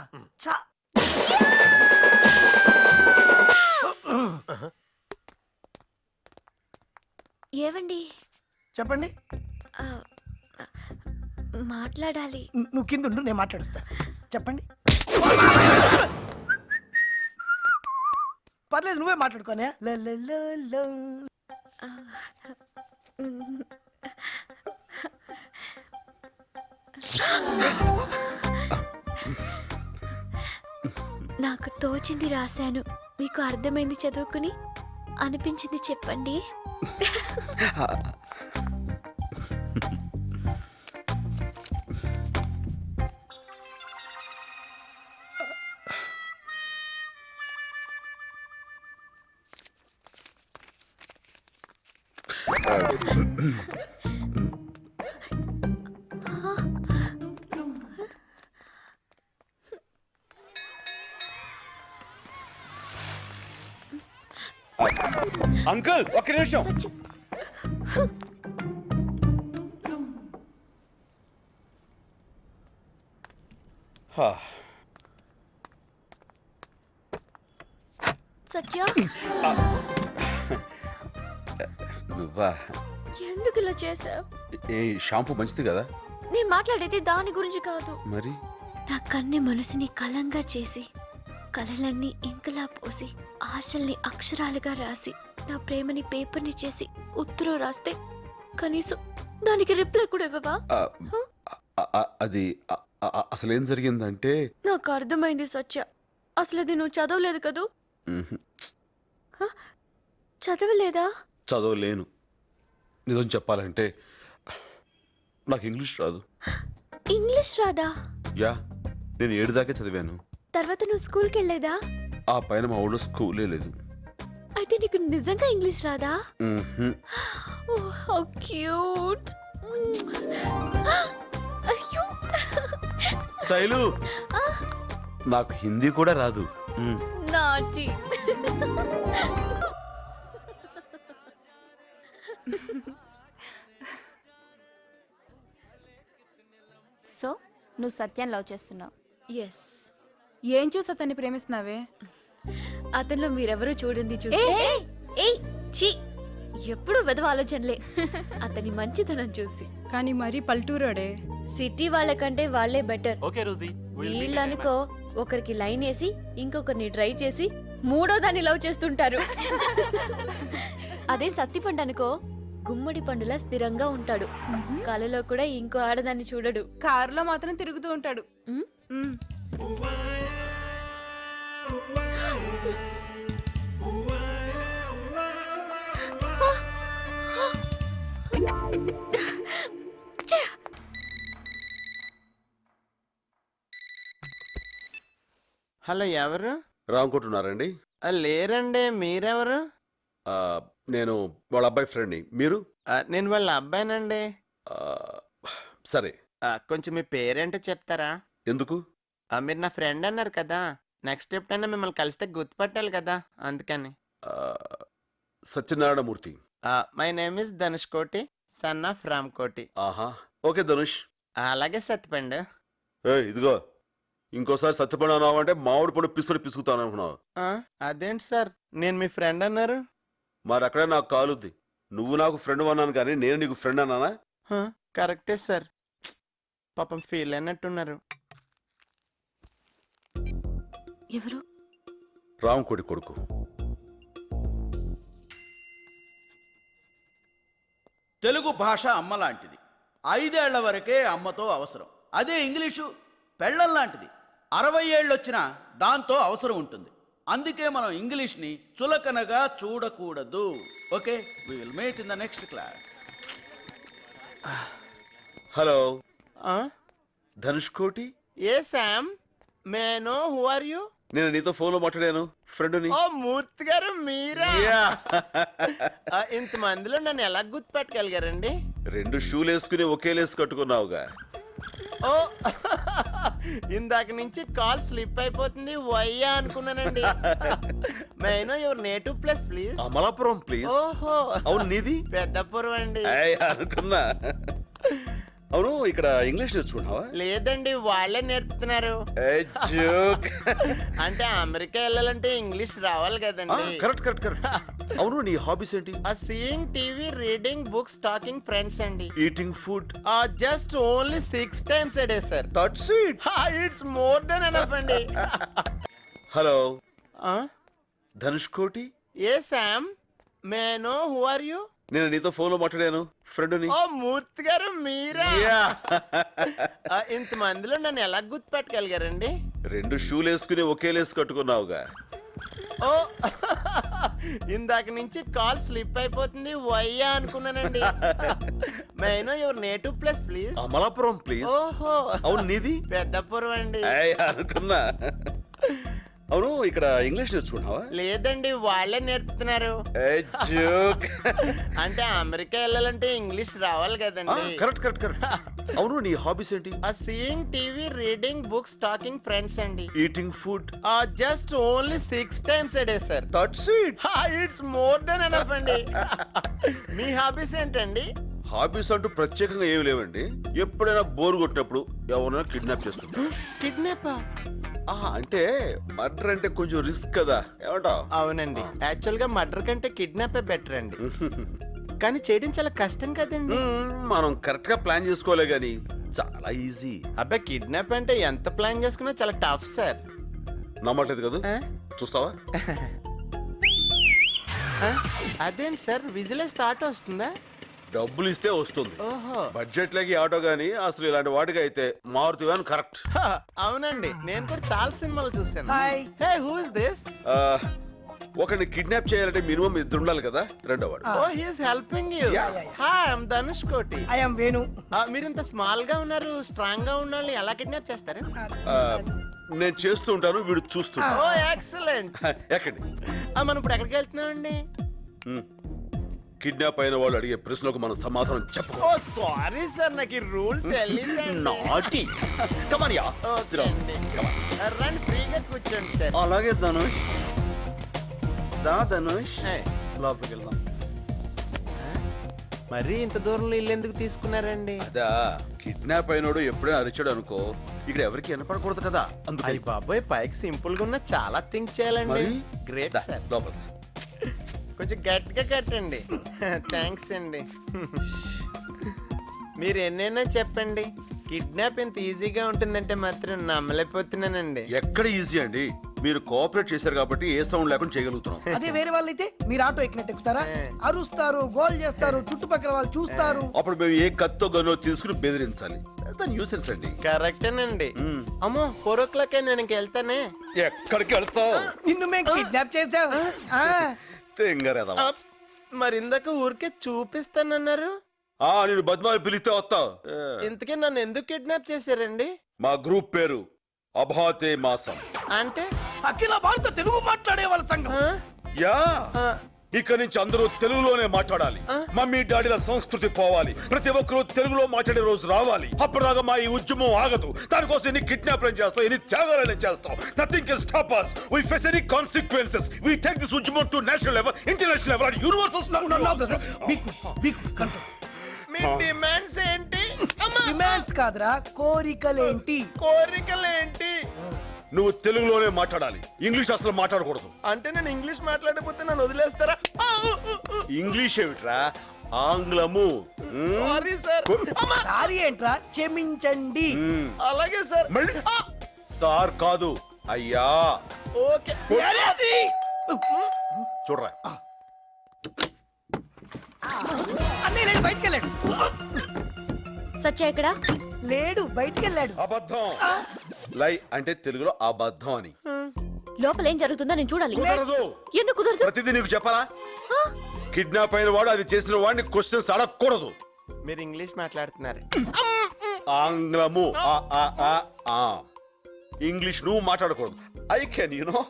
F: ఏవండి?
D: చెప్పండి.
F: మాట్లాడాలి.
D: నువ్వు కింద ఉండు, నేను మాట్లాడుస్తా. చెప్పండి. పర్లేదు, నువ్వే మాట్లాడుకోనే.
F: నాకు తోచింది రాశాను, మీకు అర్థమైంది చదువుకుని, అనిపించింది చెప్పండి.
E: అంకుల్ ఒక్క నిమిషం.
F: సత్య,
E: నువ్వా?
F: ఎందుకు ఇలా చేసావు?
E: ఏ షాంపూ మంచిది కదా?
F: నేను మాట్లాడేది దాని గురించి కాదు.
E: మరి
F: నా కన్నె మనసుని కలంగా చేసి కలలన్నీ ఇంకలా పోసి ఆశల్ని అక్షరాలుగా రాసి నా ప్రేమని పేపర్ని చేసి ఉత్తరం రాస్తే కనీసం దానికి రిప్లై కూడా ఇవ్వవా?
E: అది అసలేం జరిగిందంటే
F: నాకు అర్థమైంది సత్య. అసలు అది నువ్వు చదవలేదు కదూ? చదవలేదా?
E: చదవలేను. నిజం చెప్పాలంటే నాకు ఇంగ్లీష్ రాదు.
F: ఇంగ్లీష్ రాదా?
E: యా, నేను 7 దాకే చదివాను.
F: తర్వాత నువ్వు స్కూల్కి వెళ్ళేదా?
E: ఆ పైన మా ఊళ్ళో స్కూలే లేదు.
F: అయితే నీకు నిజంగా ఇంగ్లీష్ రాదా?
E: మ్మ్హ్మ్.
F: Oh how cute. అయ్యో
E: శైలు, నాకు హిందీ కూడా రాదు.
F: నాటి.
G: సో నువ్వు సత్యం లవ్ చేస్తున్నావు.
F: ఎస్.
G: ఏం చూసి అతన్ని ప్రేమిస్తున్నావే?
F: అతనిలో మీరెవరూ చూడండి చూసి. ఏయ్ ఛీ, ఎప్పుడు వెదవ ఆలోచనలే. అతని మంచితనం చూసి.
G: కానీ మరీ పల్టూరాడే.
F: సిటీ వాళ్ళకంటే వాళ్ళే బెటర్.
L: Okay Rosie.
F: వీళ్ళు అనుకో ఒకరికి లైన్ వేసి ఇంకొకరిని ట్రై చేసి మూడో దాన్ని లవ్ చేస్తుంటారు. అదే సత్తిపండు అనుకో గుమ్మడి పండులా స్థిరంగా ఉంటాడు. కలలో కూడా ఇంకో ఆడదాన్ని చూడడు.
G: కారులో మాత్రం తిరుగుతూ ఉంటాడు.
B: హలో, ఎవరు?
E: రామకుంటున్నారండి?
B: లేరండి. మీరెవరు?
E: నేను వాళ్ళ అబ్బాయి ఫ్రెండ్ని. మీరు?
B: నేను వాళ్ళ అబ్బాయినండి.
E: సరే,
B: కొంచెం మీ పేరేంటో చెప్తారా?
E: ఎందుకు?
B: మీరు నా ఫ్రెండ్ అన్నారు కదా, నెక్స్ట్ ఎప్పుడైనా మిమ్మల్ని కలిస్తే గుర్తుపట్టాలి కదా, అందుకని.
E: Satyanarayana Murthy.
B: My name is Dhanush కోటి, సన్ ఆఫ్ రామ్ కోటి.
E: ఆహా, ఓకే ధనుష్.
B: అలాగే సత్తిపండు.
E: ఇదిగో, ఇంకోసారి సత్యపండు అన్నావంటే మామిడి పండు పిసుడు పిసుకుతాను అనుకున్నావు.
B: అదేంటి సార్, నేను మీ ఫ్రెండ్ అన్నారు.
E: మరి అక్కడే నాకు కాలుద్ది. నువ్వు నాకు ఫ్రెండ్ అన్నాను కానీ నేను నీకు ఫ్రెండ్ అన్నానా?
B: కరెక్టే సార్. పాపం ఫీల్ అయినట్టున్నారు.
F: ఎవరు?
E: రామకోటి కొడుకు.
M: తెలుగు భాష అమ్మ లాంటిది. 5 ఏళ్ల వరకే అమ్మతో అవసరం. అదే ఇంగ్లీషు పెళ్ళం లాంటిది. 60 ఏళ్ళు వచ్చినా దాంతో అవసరం ఉంటుంది. అందుకే మనం ఇంగ్లీష్ని చులకనగా చూడకూడదు. Okay, we will meet in the next class.
E: Hello, Dhanush Koti.
B: Hey Sam, may know who are you?
E: నేను నీతో ఫోన్లో మాట్లాడాను, ఫ్రెండ్ని.
B: ఓ మూర్తి గారు, మీరా? ఇంతమందిలో నన్ను ఎలా గుర్తుపెట్టగలిగారండి?
E: 2 షూలు వేసుకుని ఒకే లేసు కట్టుకున్నావుగా.
B: ఓ ఇందాక నుంచి కాల్ స్లిప్ అయిపోతుంది వయ్యా అనుకున్నానండి. Maino your native place please.
E: Amalapuram please.
B: ఓహో,
E: అవును, నీది?
B: పెద్దపురం అండి.
E: అనుకున్నా. అవును, ఇక్కడ ఇంగ్లీష్ నేర్చుకున్నావా?
B: లేదండి, వాళ్ళే నేర్పుతున్నారు. అంటే అమెరికా వెళ్ళాలంటే ఇంగ్లీష్ రావాలి కదండి.
E: Correct correct correct. అవును, నీ హాబీస్ ఏంటి?
B: Seeing TV, reading books, talking friends అండి.
E: Eating food?
B: Just only 6 times a day sir.
E: That's it.
B: It's more than enough అండి.
E: Hello, Dhanush Koti.
B: Hey Sam, may know who are you?
E: నేను నీతో ఫోన్లో మాట్లాడాను, ఫ్రెండ్ని.
B: ఓ మూర్తి గారు, మీరా? ఇంతమందిలో నన్ను ఎలా గుర్తుపెట్టగలిగారండి?
E: 2 షూలు వేసుకుని ఒకే లేసు కట్టుకున్నావుగా.
B: ఓ ఇందాక నుంచి కాల్ స్లిప్ అయిపోతుంది వయ్యా అనుకున్నానండి. Maino your native place please.
E: Amalapuram please.
B: ఓహో,
E: అవును, నీది?
B: పెద్దపురం అండి.
E: అనుకున్నా. అవును, ఇక్కడ ఇంగ్లీష్ నేర్చుకున్నావా?
B: లేదండి, వాళ్ళే నేర్పుతున్నారు. అంటే అమెరికా వెళ్ళాలంటే ఇంగ్లీష్ రావాలి కదండి.
E: Correct correct correct. అవును, నీ హాబీస్ ఏంటి?
B: Seeing TV, reading books, talking friends అండి.
E: Eating food?
B: Just only 6 times a day sir.
E: That's it.
B: It's more than enough అండి. మీ హాబీస్ ఏంటండి?
E: హాబీస్ అంటూ ప్రత్యేకంగా ఏమి లేవండి. ఎప్పుడైనా బోర్ కొట్టినప్పుడు ఎవరైనా కిడ్నాప్ చేస్తుంటా.
B: కిడ్నాపా?
E: అంటే మర్డర్ అంటే కొంచెం రిస్క్ కదా, ఏమంటావ్?
B: అవునండి, యాక్చువల్ గా మర్డర్ కంటే కిడ్నాపే బెటర్ అండి. కానీ చేయడం చాలా కష్టం కదండి.
E: మనం కరెక్ట్ గా ప్లాన్ చేసుకోలే గానీ చాలా ఈజీ.
B: అబ్బాయి కిడ్నాప్ అంటే ఎంత ప్లాన్ చేసుకున్నా చాలా టఫ్ సార్.
E: నమ్మట్లేదు కదా? చూస్తావా?
B: అదేంటి సార్ విజిలెస్ థాట్ వస్తుందా?
E: డబ్బులు ఇస్తే వస్తుంది.
B: ఓహో
E: బడ్జెట్ లకి ఆటో గానీ అసలు ఇలాంటి వాటికి అయితే మారుతి వ్యాన్ కరెక్ట్.
B: అవునండి నేను కూడా చాలా సినిమాలు చూసాను.
D: Hi.
B: Hey who is this?
E: ఒకరిని కిడ్నాప్ చేయాలంటే మినిమం ఇద్దరు ఉండాలి కదా. రెండో వాడు.
B: Oh he is helping you. Hi I am Dhanush Koti.
D: I am Venu.
B: మీరు ఇంత స్మాల్ గా ఉన్నారు, స్ట్రాంగ్ గా ఉన్నారని ఎలా కిడ్నాప్ చేస్తారు?
E: నేను చేస్తూ ఉంటాను, వీడు చూస్తుంటాను.
B: ఓ ఎక్సలెంట్.
E: ఎక్కడి
B: మనం ఇప్పుడు ఎక్కడికి వెళ్తున్నామండి?
E: కిడ్నాప్ అయిన వాళ్ళు అడిగే ప్రశ్నలకు మనం సమాధానం
B: ఓ
E: చెప్పు.
B: సారీ సార్ నాకు ఈ రూల్ తెలియదు.
E: నాటి కమరియా
B: రండి ఫ్రీగా కూర్చోండి సార్.
E: అలాగే ధనుష్. దా ధనుష్ లోపలికి వెళ్దాం.
B: మరి ఇంత దూరంలో ఇల్లు ఎందుకు తీసుకున్నారండి?
E: అదా కిడ్నాప్ అయినోడు ఎప్పుడైనా అరిచాడు అనుకో, ఇక్కడ ఎవరికి వినపడకూడదు కదా. అందుకని
B: అయ్యి బాబాయ్ పైకి సింపుల్ గా ఉన్న చాలా థింక్ చేయాలండి.
E: మరి?
B: గ్రేట్
E: దా,
B: సార్.
E: లోపలికి.
B: కొంచెం గట్టిగా కట్టండి. థ్యాంక్స్ అండి. మీరు ఎన్నైనా చెప్పండి, కిడ్నాప్ ఇంత ఈజీగా ఉంటుందంటే మాత్రం నమ్మలేకపోతున్నానండి.
E: ఎక్కడ ఈజీ అండి, మీరు కోఆపరేట్ చేశారు కాబట్టి ఏ సౌండ్ లేకుండా చేయగలుగుతున్నాం.
D: అదే వేరే వాళ్ళైతే మీరు ఆటో ఎక్కినట్టు ఎక్కుతారా? అరుస్తారు, గోల్ చేస్తారు, చుట్టుపక్కల వాళ్ళు చూస్తారు.
E: అప్పుడు మేము ఏ కత్తో గనో తీసుకుని బెదిరించాలి. న్యూసెన్స్ అండి.
B: కరెక్టేనండి. అమ్మో 4 o'clock నేను ఇంక వెళ్తానే.
E: ఎక్కడికి వెళ్తావు?
D: నిన్ను మేము కిడ్నాప్ చేసాం.
E: తెంగరేదవా.
B: మరి ఇందాక ఊరికే చూపిస్తానన్నారు.
E: నేను బద్మాయి పిలిస్తే వస్తావు.
B: ఇంతకీ నన్ను ఎందుకు కిడ్నాప్ చేశారండి?
E: మా గ్రూప్ పేరు అభాతే మాసం.
B: అంటే
D: అఖిల భారత తెలుగు మాట్లాడే వాళ్ళ సంఘం.
E: యా ఇక నుంచి అందరూ తెలుగులోనే మాట్లాడాలి. మమ్మీ డాడీల సంస్కృతి పోవాలి. ప్రతి ఒక్కరూ తెలుగులో మాట్లాడే రోజు రావాలి. అప్పటిదాకా మా ఈ ఉద్యమం ఆగదు. దానికోసం ఎన్ని కిడ్నాప్లను చేస్తాం, ఎన్ని త్యాగాలను చేస్తాం. Nothing can stop us. We face any consequences. We take this ఉద్యమం to national level, international level and universal.
B: Me demands ఏంటి?
D: డిమాండ్స్ కాదురా, కోరికలేంటి?
B: కోరికలేంటి?
E: నువ్వు తెలుగులోనే మాట్లాడాలి, ఇంగ్లీష్ అసలు మాట్లాడకూడదు.
B: అంటే నేను ఇంగ్లీష్ మాట్లాడకపోతే నన్ను వదిలేస్తారా?
E: ఇంగ్లీష్ ఏమిట్రా, ఆంగ్లము.
B: Sorry sir.
D: సారీ ఏంట్రా, క్షమించండి.
B: అలాగే సార్.
E: మళ్ళీ సార్ కాదు అయ్యా.
B: ఓకే.
E: చూడరా,
D: అన్నయ్య లేడు, బయటికి వెళ్ళాడు.
F: సత్య ఎక్కడా?
D: లేడు, బయటికి వెళ్ళాడు.
E: అబద్ధం. లై అంటే తెలుగులో అబద్ధం అని.
F: లోపల ఏం జరుగుతుందో నేను చూడాలి.
E: కుదరదు.
F: ఎందుకు కుదరదు?
E: ప్రతిదీ నీకు చెప్పాలా? కిడ్నాప్ అయిన వాడు అది చేసిన వాడిని క్వశ్చన్స్ అడగకూడదు.
B: మీరు ఇంగ్లీష్ మాట్లాడుతున్నారు.
E: ఆంగ్లము. ఇంగ్లీష్ నువ్వు మాట్లాడకూడదు. I can you know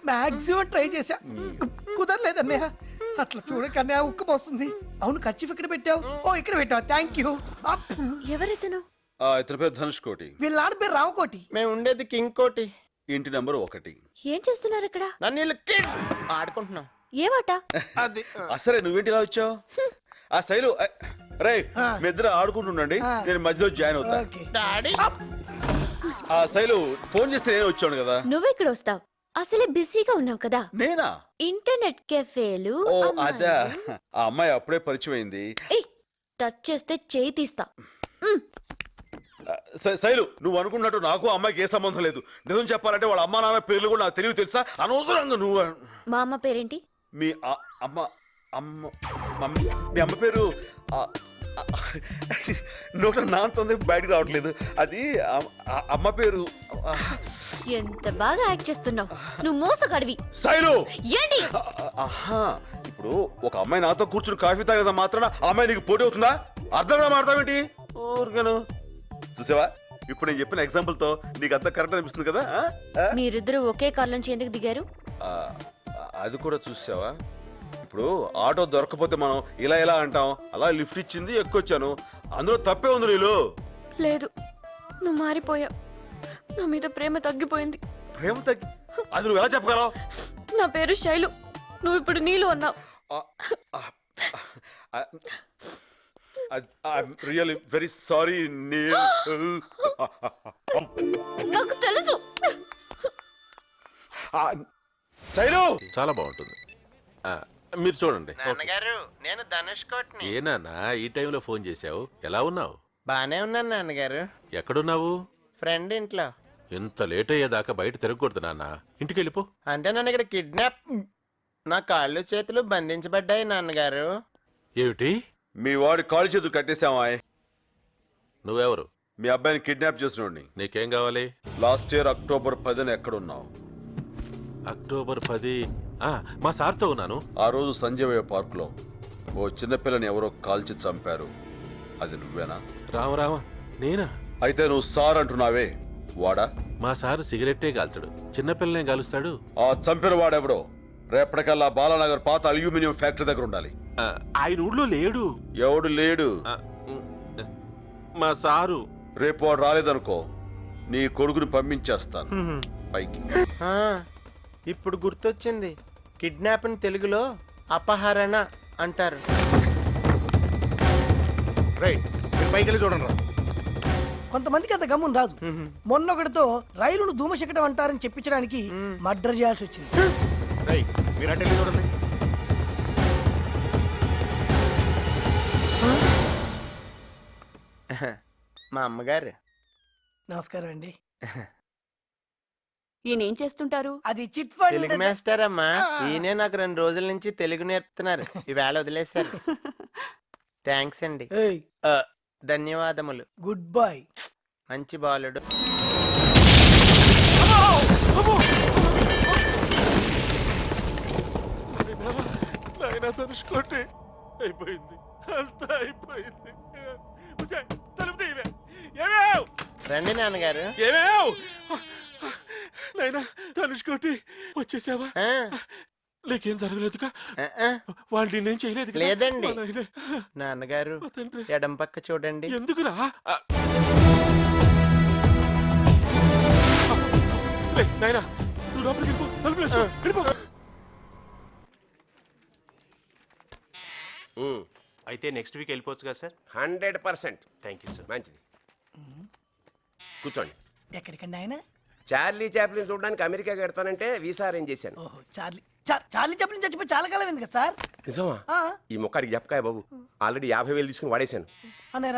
D: maximum try చేశా, కుదరలేదు అన్నయ్య. అట్లా చూడకన్నా ఉక్కు పోస్తుంది. అవును, ఖర్చు ఇక్కడ పెట్టావు. ఓ ఇక్కడ పెట్టావు, థ్యాంక్ యూ.
F: ఎవరెతను?
E: ఇతని పేరు ధనుష్ కోటి.
D: వీళ్ళ నాన్న పేరు రామకోటి.
B: మేము ఉండేది కింగ్ కోటి.
E: ఇంటి నెంబర్ 1.
F: ఏం చేస్తున్నారు ఇక్కడ?
B: నన్ను వీళ్ళు కిడ్ ఆడుకుంటున్నాం.
F: ఏమాట?
B: అది
E: అసలే నువ్వేంటి ఇలా వచ్చావు? ఆ శైలు రే మీ ఇద్దరు ఆడుకుంటుండండి, నేను మధ్యలో జాయిన్ అవుతా.
B: డాడీ
E: ఆ శైలు ఫోన్ చేస్తే నేను వచ్చాను కదా.
F: నువ్వెక్కడ వస్తావు? అసలే బిజీగా ఉన్నావు కదా.
E: నేనా?
F: ఇంటర్నెట్ కెఫేలు.
E: ఓ అదా, ఆ అమ్మాయి అప్పుడే పరిచయం అయింది.
F: టచ్ చేస్తే చేయి తీస్తా.
E: శైలు నువ్వు అనుకున్నట్టు నాకు అమ్మాయికి ఏ సంబంధం లేదు. నిజం చెప్పాలంటే వాళ్ళ అమ్మా నాన్న పేర్లు కూడా నాకు తెలియదు తెలుసా. అనవసరంగా నువ్వు.
F: మా అమ్మ పేరేంటి?
E: మీ అమ్మ మీ అమ్మ పేరు నోట నాంతుంది బయటకు రావట్లేదు. అది అమ్మ పేరు.
F: ఎంత బాగా యాక్ట్ చేస్తున్నావు. నువ్వు మోసగాడివి.
E: శైలు
F: ఏంటి?
E: ఇప్పుడు ఒక అమ్మాయి నాతో కూర్చుని కాఫీ తాగేదా మాత్రాన ఆ అమ్మాయి నీకు పోటీ అవుతుందా? అర్థం కూడా మాడతావేంటి? ఊరికను చూసావా, ఇప్పుడు నేను చెప్పిన ఎగ్జాంపుల్ తో నీకు అంత కరెక్ట్ అనిపిస్తుంది కదా.
F: మీరిద్దరూ ఒకే కార్ నుంచి ఎందుకు దిగారు?
E: అది కూడా చూసావా, ఇప్పుడు ఆటో దొరకపోతే మనం ఇలా ఇలా అంటాం. అలా లిఫ్ట్ ఇచ్చింది, ఎక్కొచ్చాను. అందులో తప్పే ఉంది. నీళ్ళు
F: లేదు, నువ్వు మారిపోయావు. నా మీద ప్రేమ తగ్గిపోయింది.
E: ప్రేమ తగ్గి అది నువ్వు ఎలా చెప్పగలవు?
F: నా పేరు శైలు, నువ్వు ఇప్పుడు నీళ్ళు అన్నావు.
E: I'm really very sorry, Neil.
F: నాకు తెలుసు.
E: శైలు
J: చాలా బాగుంటుంది. మీరు చూడండి.
B: నాన్నగారు నేను ధనుష్ కోట్ని.
J: ఏ నాన్న ఈ టైంలో ఫోన్ చేశావు? ఎలా ఉన్నావు?
B: బానే ఉన్నాను నాన్నగారు.
J: ఎక్కడున్నావు?
B: ఫ్రెండ్ ఇంట్లో.
J: ఇంత లేట్ అయ్యేదాకా బయట తిరగకూడదు నాన్న. ఇంటికి వెళ్ళిపో.
B: అంటే నన్ను ఇక్కడ కిడ్నాప్, నా కాళ్ళు చేతులు బంధించబడ్డాయి నాన్నగారు.
J: ఏమిటి?
E: మీ వాడి కాలు చేతులు కట్టేశావా?
J: నువ్వెవరు?
E: మీ అబ్బాయిని కిడ్నాప్ చేసినోడిని.
J: నీకేం కావాలి?
E: లాస్ట్ ఇయర్ అక్టోబర్ 10న ఎక్కడున్నావు?
J: అక్టోబర్ 10 మా సార్తో ఉన్నాను.
E: ఆ రోజు సంజయ్ పార్కులో ఓ చిన్నపిల్లని ఎవరో కాల్చి చంపారు. అది నువ్వేనా?
J: రామ నేనా?
E: అయితే నువ్వు సార్ అంటున్నావే, వాడా?
J: మా సార్ సిగరెట్టే కాల్చాడు, చిన్నపిల్లనే కాలుస్తాడు.
E: ఆ చంపిన వాడెవడో రేపటికల్లా బాలానగర్ పాత అల్యూమినియం ఫ్యాక్టరీ దగ్గర ఉండాలి.
J: ఆయన ఊళ్ళో లేడు.
E: ఎవడు లేడు?
J: మా సారు.
E: రేపు వాడు రాలేదనుకో, నీ కొడుకుని పంపించేస్తాను పైకి.
B: ఇప్పుడు గుర్తొచ్చింది, కిడ్నాప్ అని తెలుగులో అపహరణ అంటారు.
H: పైకి వెళ్ళి చూడండి రా.
D: కొంతమందికి అంత గమ్మున రాదు. మొన్నొకటితో రైలును ధూమశకటం అంటారని చెప్పించడానికి మర్డర్ చేయాల్సి వచ్చింది.
H: మీరు అటు వెళ్ళి చూడండి.
B: మా అమ్మగారు.
D: నమస్కారం అండి.
I: ఈయన ఏం చేస్తుంటారు?
D: అది చిట్ ఫండ్.
B: తెలుగు మాస్టర్ అమ్మా. ఈయనే నాకు 2 రోజుల నుంచి తెలుగు నేర్పుతున్నారు. ఈవేళ వదిలేశారు. థ్యాంక్స్ అండి.
D: ఏయ్,
B: ధన్యవాదములు.
D: Good boy.
B: మంచి బాలుడు.
J: నాయనా తనుచుకోండి. అయిపోయింది, అంతా అయిపోయింది. ఉసేయ్, తలుపు తీయవే. ఏమేవ్?
B: రండి నాన్నగారు.
J: ఏమేవ్? నాయనా తనుచుకోండి, వచ్చేసావా? నీకేం జరగలేదుగా? వాళ్ళు నేనేం చేయలేదు
B: లేదండి. నాన్నగారు ఎడం పక్క చూడండి.
J: ఎందుకురా? నాయనా నువ్వు లోపలికి వెళ్ళిపో, తలుపులు వేసుకో, వెళ్ళిపో.
A: అయితే నెక్స్ట్ వీక్ వెళ్ళిపోవచ్చు కదా సార్?
M: 100%.
A: Thank you sir.
M: మంచిది, కూర్చోండి.
D: ఎక్కడికండి ఆయన?
M: చార్లీ చాప్లిన్ చూడడానికి అమెరికా కడతానంటే వీసా అరేంజ్ చేశాను.
D: ఓహో, చార్లీ చాప్లిన్ చచ్చిపోయి చాలా కాలం అయింది కదా సార్?
M: నిజమా? ఈ మొక్కడికి చెప్పకాయ బాబు, ఆల్రెడీ 50,000 తీసుకుని వాడేశాను.
D: అనే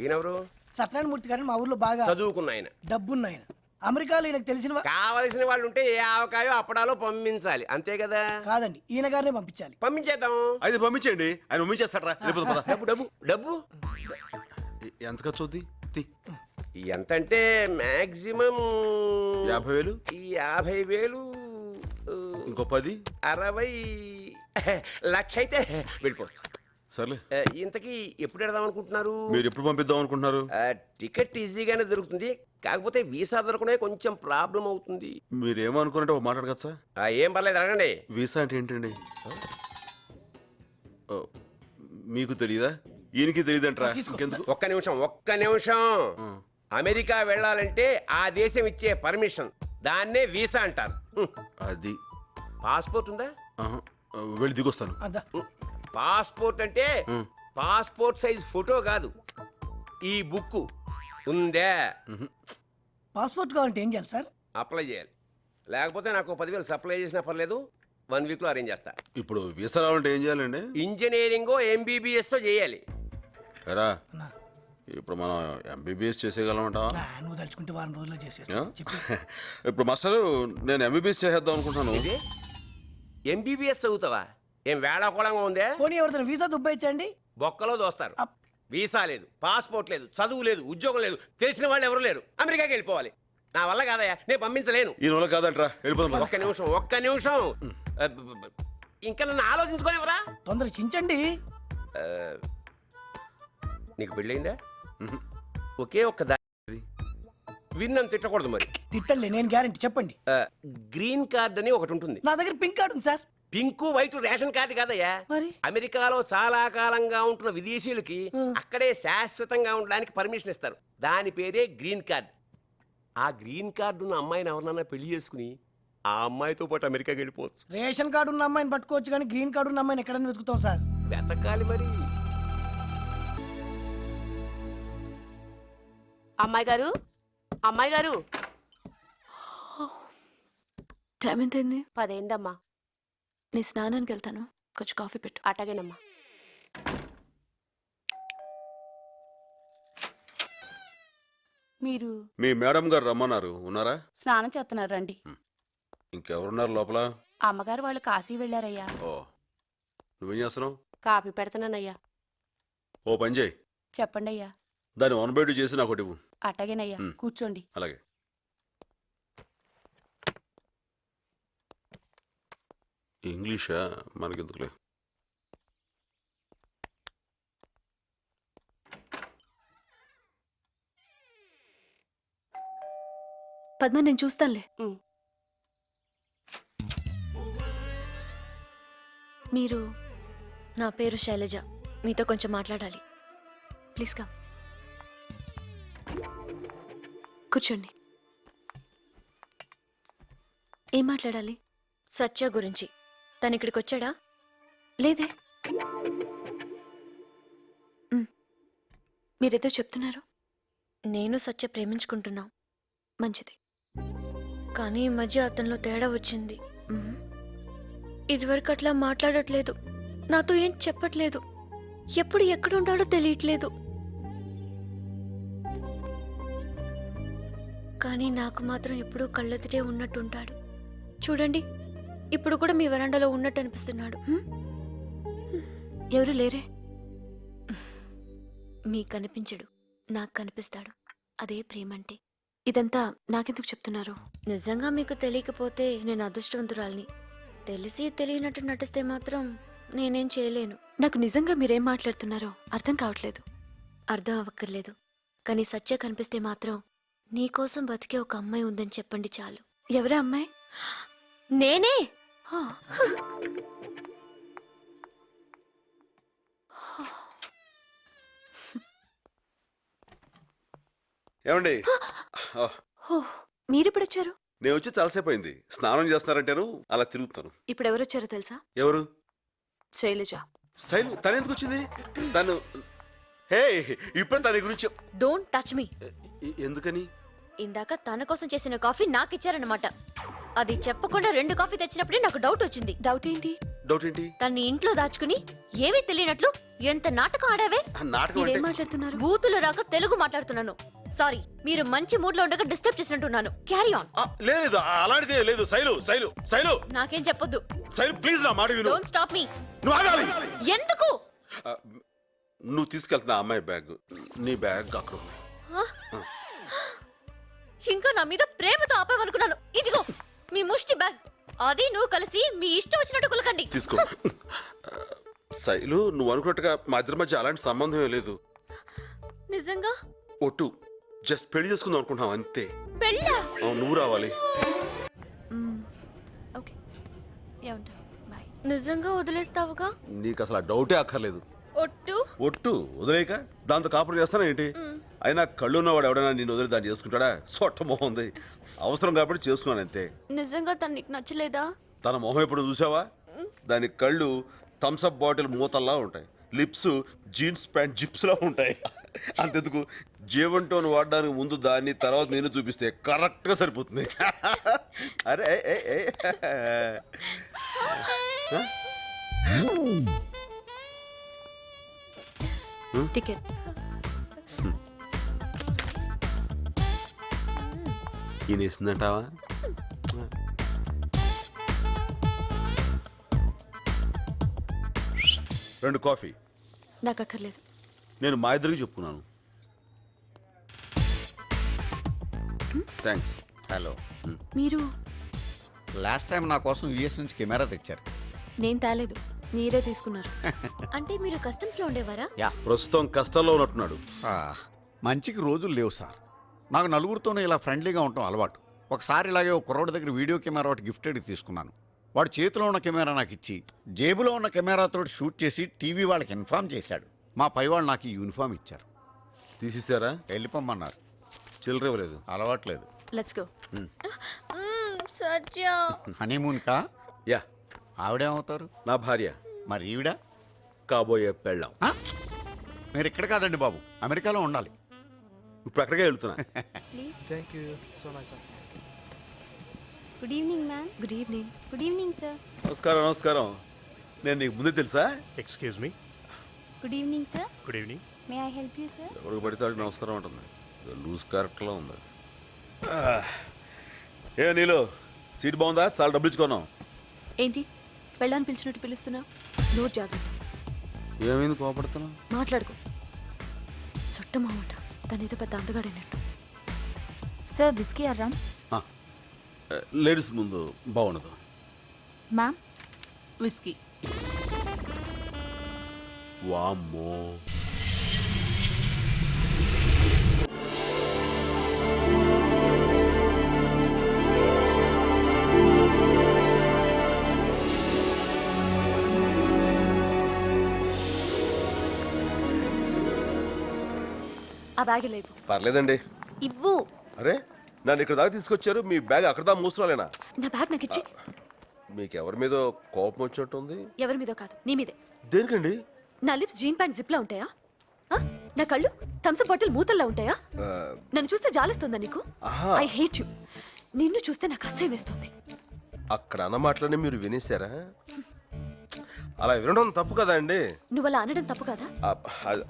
M: ఈయనెవరు?
D: సత్యనారాయణ మూర్తి గారిని మా ఊర్లో బాగా
M: చదువుకున్న ఆయన,
D: డబ్బున్న ఆయన. అమెరికాలో ఈయనకు తెలిసిన
M: కావలసిన వాళ్ళు ఉంటే ఏ ఆవకాయో అప్పడాలో పంపించాలి, అంతే కదా?
D: కాదండి, ఈయన గారినే పంపించాలి.
M: పంపించేద్దాం.
E: అయితే పంపించండి, ఆయన పంపించేస్తాడ్రా.
M: డబ్బు డబ్బు డబ్బు
E: ఎంత ఖర్చు అవుద్ది?
M: ఎంత అంటే మాక్సిమం
E: 50,000.
M: 50,000
E: ఇంకో 10,
M: 60 లక్ష అయితే వెళ్ళిపోవచ్చు.
E: సర్లే.
M: ఇంతకీ ఎప్పుడు వెడదాం అనుకుంటున్నారు?
E: మీరు ఎప్పుడు పంపిద్దాం అనుకుంటున్నారు?
M: టికెట్ ఈజీగానే దొరుకుతుంది, కాకపోతే వీసా దొరకనే కొంచెం ప్రాబ్లం అవుతుంది.
E: మీరు ఏమనుకున్నట్టు మాట్లాడగచ్చా?
M: ఏం పర్లేదు, అడగండి.
E: వీసా అంటే ఏంటండి? మీకు తెలియదా? ఈయనకి తెలియదంటరా?
M: ఒక్క నిమిషం. అమెరికా వెళ్ళాలంటే ఆ దేశం ఇచ్చే పర్మిషన్, దాన్నే వీసా అంటారు.
E: అది
M: పాస్పోర్ట్ ఉందా?
E: వెళ్ళి దిగొస్తాను.
M: పాస్పోర్ట్ అంటే పాస్పోర్ట్ సైజ్ ఫోటో కాదు, ఈ బుక్ ఉందే.
D: పాస్పోర్ట్ కావాలంటే ఏం చేయాలి సార్?
M: అప్లై చేయాలి, లేకపోతే నాకు 10,000 సప్లై చేసినా పర్లేదు, 1 వీక్లో అరేంజ్ చేస్తా.
E: ఇప్పుడు వీసా రావాలంటే ఏం చేయాలండి?
M: ఇంజనీరింగో MBBS చేయాలి.
E: ఎరా, ఇప్పుడు మనం MBBS చేసేయగలమంటా?
D: నువ్వు తలుచుకుంటే వారం రోజుల్లో చేసేస్తా.
E: ఇప్పుడు మాస్టర్ నేను MBBS చేసేద్దాం అనుకుంటున్నాను.
M: MBBS చదువుతావా? ఏం వేళాకోళంగా ఉందే?
D: పోనీ ఎవరిదైనా వీసా దుబ్బాయించండి.
M: బొక్కలో దోస్తారు. వీసా లేదు, పాస్పోర్ట్ లేదు, చదువు లేదు, ఉద్యోగం లేదు, తెలిసిన వాళ్ళు ఎవరు లేరు, అమెరికాకి వెళ్ళిపోవాలి. నా వల్ల కాదయ్యా, నేను పంపించలేను.
E: ఈ నెల కాదంటరా, వెళ్ళిపోదాం.
M: ఒక్క నిమిషం ఇంకా నన్ను ఆలోచించుకోనివరా?
D: తొందర చించండి.
M: నీకు పెళ్ళయిందా? ఒకే ఒక్క దారి, విన్నం తిట్టకూడదు. మరి
D: తిట్టలే, నేను గ్యారెంటీ. చెప్పండి.
M: గ్రీన్ కార్డ్ అని ఒకటి ఉంటుంది.
D: నా దగ్గర పింక్ కార్డు ఉంది sir.
M: Pink white ration card కాదయ్యా.
D: మరి
M: అమెరికాలో చాలా కాలంగా ఉంటున్న విదేశీయులకి అక్కడే శాశ్వతంగా ఉండడానికి పర్మిషన్ ఇస్తారు, దాని పేరే గ్రీన్ కార్డ్. ఆ గ్రీన్ కార్డు ఉన్న అమ్మాయిని ఎవరినన్నా పెళ్లి చేసుకుని ఆ అమ్మాయితో పాటు అమెరికాకి వెళ్ళిపోవచ్చు.
D: రేషన్ కార్డు ఉన్న అమ్మాయిని పట్టుకోవచ్చు, కానీ గ్రీన్ కార్డు ఉన్న అమ్మాయిని ఎక్కడైనా వెతుకుతాం సార్.
M: వెతకాలి మరి.
I: అమ్మాయి గారు, అమ్మాయి గారు,
F: టైం ఎంతైంది?
I: 10 అయిందమ్మా.
F: నేను స్నానానికి వెళ్తాను. కొంచెం కాఫీ పెట్టు.
G: అటగేనమ్మా. మీరు
E: మీ మేడం గారు రమ్మన్నారు, ఉన్నారా?
G: స్నానం చేస్తున్నారు రండి.
E: ఇంకెవరున్నారు లోపల?
G: అమ్మగారు వాళ్ళు కాశీ వెళ్ళారయ్యా.
E: ఓ, నువ్వేం చేస్తున్నావు?
G: కాఫీ పెడతానయ్యా.
E: ఓ పని చేయి,
G: చెప్పండి అయ్యా.
E: దాన్ని 1/2 చేసి నాకు ఒకటి ఇవ్వు.
G: అటగేనయ్యా, కూర్చోండి.
E: అలాగే. ఇంగ్లీషా మనకెందుకులే.
F: పద్మ, నేను చూస్తానులే. మీరు? నా పేరు శైలజ. మీతో కొంచెం మాట్లాడాలి. Please come. కూర్చోండి. ఏం మాట్లాడాలి? సత్య గురించి. తను ఇక్కడికి వచ్చాడా? లేదే. మీరేదో చెప్తున్నారు. నేను సత్య ప్రేమించుకుంటున్నాం. మంచిది. కానీ ఈ మధ్య అతనిలో తేడా వచ్చింది. ఇదివరకు అట్లా మాట్లాడట్లేదు, నాతో ఏం చెప్పట్లేదు, ఎప్పుడు ఎక్కడుంటాడో తెలియట్లేదు. కానీ నాకు మాత్రం ఎప్పుడూ కళ్ళెదిరే ఉన్నట్టుంటాడు. చూడండి, ఇప్పుడు కూడా మీ వరండాలో ఉన్నట్టు అనిపిస్తున్నాడు. ఎవరు లేరే? మీకు కనిపించడు, నాకు కనిపిస్తాడు. అదే ప్రేమంటే. ఇదంతా నాకెందుకు చెప్తున్నారు? నిజంగా మీకు తెలియకపోతే నేను అదృష్టవంతురాల్ని. తెలిసి తెలియనట్టు నటిస్తే మాత్రం నేనేం చేయలేను. నాకు నిజంగా మీరేం మాట్లాడుతున్నారో అర్థం కావట్లేదు. అర్థం అవ్వక్కర్లేదు, కానీ సత్య కనిపిస్తే మాత్రం నీకోసం బతికే ఒక అమ్మాయి ఉందని చెప్పండి చాలు. ఎవరా అమ్మాయి? నేనే.
E: ఏమండి,
F: మీరెప్పుడు వచ్చారు?
E: నేను వచ్చి చాలాసేపు అయింది. స్నానం చేస్తున్నారంటేను అలా తిరుగుతాను.
F: ఇప్పుడు ఎవరు వచ్చారో తెలుసా?
E: ఎవరు?
F: శైలజ.
E: శైలు? తను ఎందుకు వచ్చింది? తను హే, ఇప్పుడు తన గురించి
F: డోంట్ టచ్ మీ.
E: ఎందుకని?
F: ఇందాక తన కోసం చేసిన కాఫీ నాకు ఇచ్చారన్నమాట. అది చెప్పకుండా 2 కాఫీ తెచ్చినప్పుడే నాకు డౌట్ వచ్చింది. డౌట్ ఏంటి?
E: డౌట్ ఏంటి?
F: తన్ని ఇంట్లో దాచుకుని ఏమీ తెలియనట్లు ఎంత నాటకం ఆడావే.
E: నాటకం
F: మీరేం
E: అంటే
F: మాట్లాడుతున్నారు? బూతులు రాక తెలుగు మాట్లాడుతున్నాను. సారీ, మీరు మంచి మూడ్ లో ఉండగా డిస్టర్బ్ చేసినట్టున్నాను. Carry on.
E: లేదు, అలాంటిదే లేదు. శైలు, శైలు, శైలు,
F: నాకేం చెప్పొద్దు.
E: శైలు ప్లీజ్ నా మాట విను.
F: Don't stop me.
E: నువ్వు ఆగాలి.
F: ఎందుకు?
E: నువ్వు తీసుకెళ్తున్నా అమ్మాయి బ్యాగ్, నీ బ్యాగ్ అక్కడ ఉంది.
F: ఇంకా నా మీద ప్రేమతో ఆపామనుకున్నాను. ఇదిగో మీ ముష్టి బ్యాగ్. అది నువ్వు కలిసి మీ ఇష్టం వచ్చినట్టు కులకండి.
E: తీసుకో. శైలు, నువ్వు అనుకున్నట్టుగా మా ఇద్దరి మధ్య అలాంటి సంబంధం లేదు.
F: నిజంగా?
E: ఒట్టు, జస్ట్ పెళ్లి చేసుకుందాం అనుకుంటున్నాం అంతే.
F: పెళ్ళా?
E: నువ్వు రావాలి.
F: Okay, bye. నిజంగా వదిలేస్తావుగా?
E: నీకు అసలు ఆ డౌటే అక్కర్లేదు.
F: ఒట్టు?
E: ఒట్టు వదిలేక దాంతో కాపురం చేస్తానా ఏంటి? అయినా కళ్ళు ఉన్నవాడు ఎవడైనా నిన్ను వదిలి దాన్ని చేసుకుంటాడా? సొట్ట మొహం ఉంది. అవసరం కాబట్టి చేసుకున్నాను అంతే.
F: నిజంగా తను నీకు నచ్చలేదా?
E: తన మొహం ఎప్పుడు చూసావా? దాని కళ్ళు థమ్స్అప్ బాటిల్ మూతల్లా ఉంటాయి, లిప్స్ జీన్స్ ప్యాంట్ జిప్స్ లా ఉంటాయి. అంతెందుకు, జీవన్ టోన్ వాడడానికి ముందు దాన్ని, తర్వాత నేను చూపిస్తే కరెక్ట్ గా సరిపోతుంది. అరే
F: టికెట్.
E: ఈయన ఇస్తుందంటావా? రెండు కాఫీ.
F: నాకు అక్కర్లేదు.
E: నేను మా ఇద్దరికి చెప్పుకున్నాను.
H: థ్యాంక్స్. హలో.
F: మీరు?
H: లాస్ట్ టైం నా కోసం యుఎస్ నుంచి కెమెరా తెచ్చారు.
F: నేను తేలేదు, మీరే తీసుకున్నారు. అంటే మీరు కస్టమ్స్ లో ఉండేవారా?
H: యా,
E: ప్రస్తుతం కష్టాల్లో ఉన్నట్టున్నాడు.
H: మంచికి రోజులు లేవు సార్. నాకు నలుగురితోనే ఇలా ఫ్రెండ్లీగా ఉండటం అలవాటు. ఒకసారి ఇలాగే ఒక కుర్రోడి దగ్గర వీడియో కెమెరా ఒకటి గిఫ్టెడ్ తీసుకున్నాను. వాడు చేతిలో ఉన్న కెమెరా నాకు ఇచ్చి జేబులో ఉన్న కెమెరాతో షూట్ చేసి టీవీ వాళ్ళకి ఇన్ఫార్మ్ చేశాడు. మా పై వాళ్ళు నాకు ఈ యూనిఫామ్ ఇచ్చారు.
E: తీసేశారా?
H: వెళ్ళిపోమన్నారు.
E: చిల్లర ఇవ్వలేదు.
H: అలవాట్లేదు.
F: Let's go. సత్య.
H: హనీమూన్ కా?
E: యా.
H: ఆవిడేమవుతారు?
E: నా భార్య.
H: మరి ఈవిడ?
E: కాబోయే పెళ్ళాం.
H: మీరు ఇక్కడ కాదండి బాబు, అమెరికాలో ఉండాలి.
E: ఇప్పుడు అక్కడికే వెళ్తున్నా.
K: Good evening ma'am.
F: Good evening.
K: Good evening sir.
E: నమస్కారం. నమస్కారం. నేను నీకు ముందే తెలుసా?
A: Excuse me.
K: Good evening sir.
A: Good evening.
K: May I help you sir?
E: ఎవరికి పడితే వాడికి నమస్కారం ఉంటుంది. లూజ్ క్యారెక్టర్లో ఉంది. ఏ నీలో సీట్ బాగుందా? చాలా డబ్బులు ఇచ్చుకున్నాం.
F: ఏంటి పెళ్ళాన్ని పిలిచినట్టు పిలుస్తున్నావు? నోట్ జాగ్రత్త.
E: ఏమైంది కోపడుతున్నావు?
F: మాట్లాడుకో. చుట్టమామట తనేదో పెద్ద అందగాడైనట్టు.
I: సార్ బిస్కీ అర్రామ్.
E: లేడీస్ ముందు బాగుండదు.
I: Ma'am whisky.
E: వామ్మో.
F: ఆ బ్యాగ్ లేవు.
E: పర్లేదండి.
F: ఇవ్వు.
E: అరే నన్ను ఇక్కడ దాకా తీసుకొచ్చారు, మీ బ్యాగ్ అక్కడ దాకా మూసుకోలేనా?
F: నా బ్యాగ్ నాకు ఇచ్చి.
E: మీకు ఎవరి మీద కోపం వచ్చినట్టుంది?
F: ఎవరి మీదో కాదు, నీ మీదే.
E: దేనికండి?
F: నా లిప్స్ జీన్ ప్యాంట్ జిప్ లా ఉంటాయా? ఆ? నా కళ్ళు థమ్స్ బాటిల్ మూతల్లా ఉంటాయా? నన్ను చూస్తే జాలిస్తుందా నీకు? I hate you. నిన్ను చూస్తే నాకు అసహ్యం వేస్తుంది.
E: అక్కడ అన్న మాటలనే మీరు వినేశారా? అలా వినడం తప్పు కదా అండి.
F: నువ్వు అలా అనడం తప్పు కదా?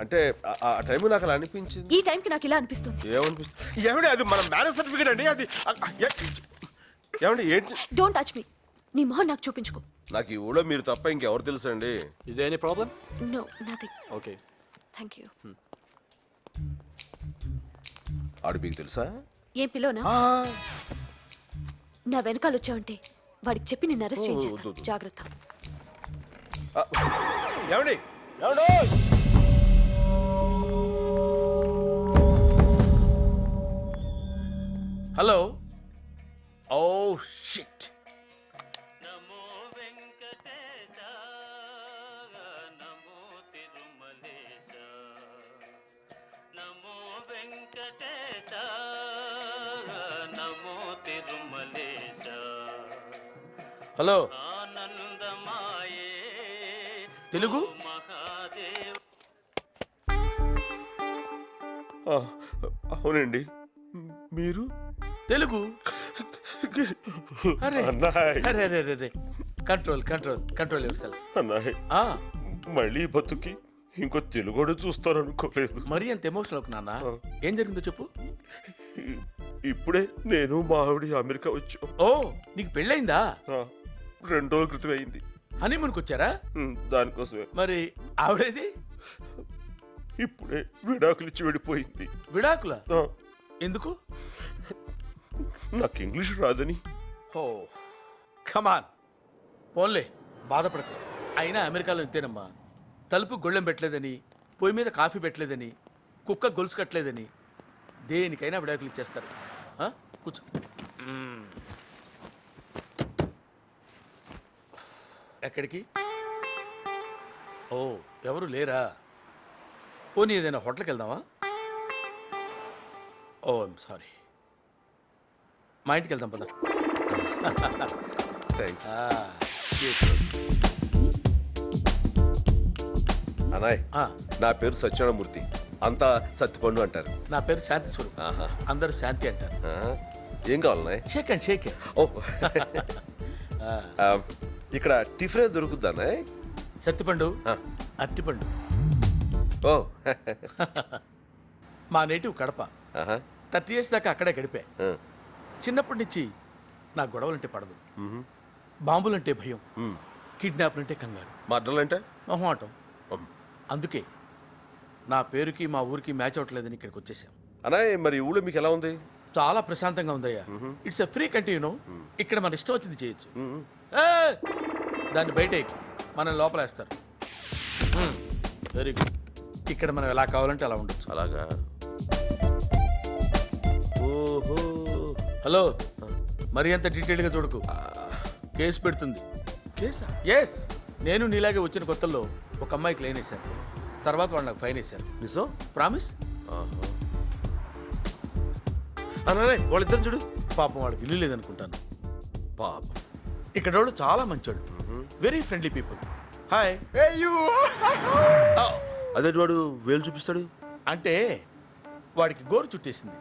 E: అంటే ఆ టైం నాకు అలా అనిపించింది.
F: ఈ టైంకి నాకు ఇలా అనిపిస్తుంది.
E: ఏమనిపిస్తుంది? ఏమండి అది మన మ్యారేజ్ సర్టిఫికేట్ అండి. అది ఏమండి ఏంటి?
F: Don't touch me. నీ మొహం నాకు చూపించుకో.
E: నాకు ఈ ఊళ్ళో మీరు తప్ప ఇంకెవరు తెలుసు అండి?
L: Is there any problem?
F: No nothing.
L: Okay
F: thank you.
E: ఆడు మీకు తెలుసా?
F: ఏం పిలోనా? నా వెనకాల వచ్చావంటే వాడికి చెప్పి నిన్ను అరెస్ట్ చేయించేస్తా. జాగ్రత్త.
E: ఏమండి? ఏమండి?
M: Hello. Oh shit. Hello Telugu?
E: అవునండి. మీరు
M: తెలుగు? అరే అరే అరే అరే control control control yourself.
E: అన్నాయ్ మళ్ళీ బతుకి ఇంకో తెలుగు చూస్తారనుకోలేదు.
M: మరీ అంత ఎమోషనల్ అవుకు నాన్న. ఏం జరిగిందో చెప్పు.
E: ఇప్పుడే నేను మా ఆవిడ అమెరికా వచ్చాం.
M: ఓ నీకు పెళ్ళయిందా?
E: 2 రోజుల క్రితం అయింది.
M: హనీమూన్కి వచ్చారా?
E: దానికోసమే.
M: మరి ఆవిడేది?
E: ఇప్పుడే విడాకులు ఇచ్చి వెళ్ళిపోయింది.
M: విడాకుల? ఎందుకు?
E: నాకు ఇంగ్లీష్ రాదని.
M: ఓ కమాన్ పోన్లే బాధపడకు. అయినా అమెరికాలో ఇంతేనమ్మా. తలుపు గొళ్ళెం పెట్టలేదని, పొయ్యి మీద కాఫీ పెట్టలేదని, కుక్క గొలుసు కట్టలేదని దేనికైనా విడాకులు ఇచ్చేస్తారు. కూర్చో. ఎక్కడికి? ఓ ఎవరు లేరా? పోనీ ఏదైనా హోటల్కి వెళ్దామా? ఓ ఐమ్ సారీ. మా ఇంటికి వెళ్దాం పద.
E: అనాయ్ నా పేరు సత్యనారాయణమూర్తి. అంతా సత్యపండు అంటారు.
M: నా పేరు శాంతి స్వరూప్. అందరూ శాంతి అంటారు.
E: ఏం కావాలన్నాయ్?
M: షేక్ అండ్ షేక్.
E: ఓ ఇక్కడ టిఫిన్ దొరుకుతుందా?
M: సత్తిపండు, అరటిపండు.
E: ఓ
M: మా నేటివ్ కడప. 30 years దాకా అక్కడే గడిపా. చిన్నప్పటి నుంచి నా గొడవలంటే పడదు. బాంబులంటే భయం, కిడ్నాప్లంటే కంగారు,
E: మర్డర్లంటే
M: మొహమాటం. అందుకే నా పేరుకి మా ఊరికి మ్యాచ్ అవ్వట్లేదని ఇక్కడికి వచ్చేసాం.
E: అనాయ్ మరి ఊళ్ళో మీకు ఎలా ఉంది?
M: చాలా ప్రశాంతంగా ఉందయ్యా. It's a free country. ఇక్కడ మన ఇష్టం వచ్చింది చేయొచ్చు. దాన్ని బయట మనం లోపలేస్తారు. Very good. ఇక్కడ మనం ఎలా కావాలంటే అలా ఉండొచ్చు.
E: అలాగా? ఓహో.
M: హలో మరి అంత డీటెయిల్గా చూడకు. కేసు పెడుతుంది.
E: కేసా?
M: ఎస్. నేను నీలాగే వచ్చిన కొత్తల్లో ఒక అమ్మాయికి లైన్ వేశాను. తర్వాత వాళ్ళు నాకు ఫైన్ వేశారు.
E: నిజం?
M: ప్రామిస్.
E: అనాయ్ వాళ్ళిద్దరు చూడు.
M: పాపం వాడికి ఇల్లు లేదనుకుంటాను. పాపం. ఇక్కడ వాళ్ళు చాలా మంచోడు. Very friendly people. హాయ్.
E: అదే వాడు వేలు చూపిస్తాడు
M: అంటే వాడికి గోరు చుట్టేసింది.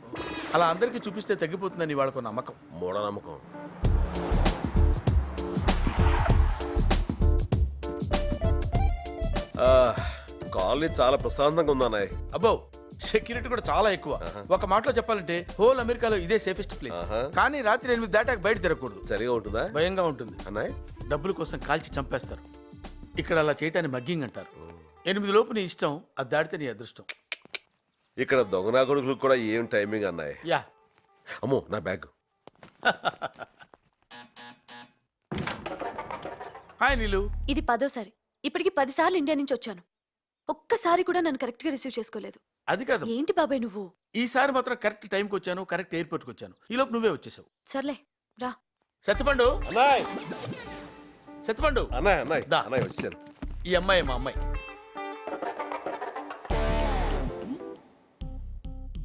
M: అలా అందరికీ చూపిస్తే తగ్గిపోతుందని వాళ్ళకు నమ్మకం.
E: మూఢనమ్మకం. కాలనీ చాలా ప్రశాంతంగా ఉంది అన్నయ్య.
M: అబ్బో సెక్యూరిటీ కూడా చాలా ఎక్కువ. ఒక మాటలో చెప్పాలంటే హోల్ అమెరికాలో ఇదే సేఫెస్ట్ ప్లేస్. కానీ రాత్రి 8 దాటాక బయట తిరగకూడదు.
E: సరిగా ఉంటుందా?
M: భయంగా ఉంటుంది.
E: అన్నయ్య
M: డబ్బుల కోసం కాల్చి చంపేస్తారు. ఇక్కడ అలా చేయటాన్ని మగ్గింగ్ అంటారు. 8 లోపు నీ ఇష్టం, అది దాటితే నీ అదృష్టం.
E: ఇక్కడ దొంగనా కొడుకులకు కూడా ఏం టైమింగ్ అన్నయ్య.
M: యా
E: అమ్మో నా బ్యాగ్.
M: హాయ్ నీలు.
F: ఇది 10వ సారి. ఇప్పటికి 10 సార్లు ఇండియా నుంచి వచ్చాను. ఒక్కసారి కూడా నన్ను కరెక్ట్ గా రిసీవ్ చేసుకోలేదు.
M: అది కాదు,
F: ఏంటి బాబాయ్ నువ్వు?
M: ఈసారి మాత్రం కరెక్ట్ టైంకి వచ్చాను, కరెక్ట్ ఎయిర్పోర్ట్కి వచ్చాను. ఈ లోపు నువ్వే వచ్చేసావు.
F: సర్లే రా.
M: సత్యపండు
E: అన్నయ్య
M: సత్యపండు
E: అన్నయ్య అన్నయ్య
M: దా.
E: అన్నయ్య వచ్చాను.
M: ఈ అమ్మాయి మా అమ్మాయి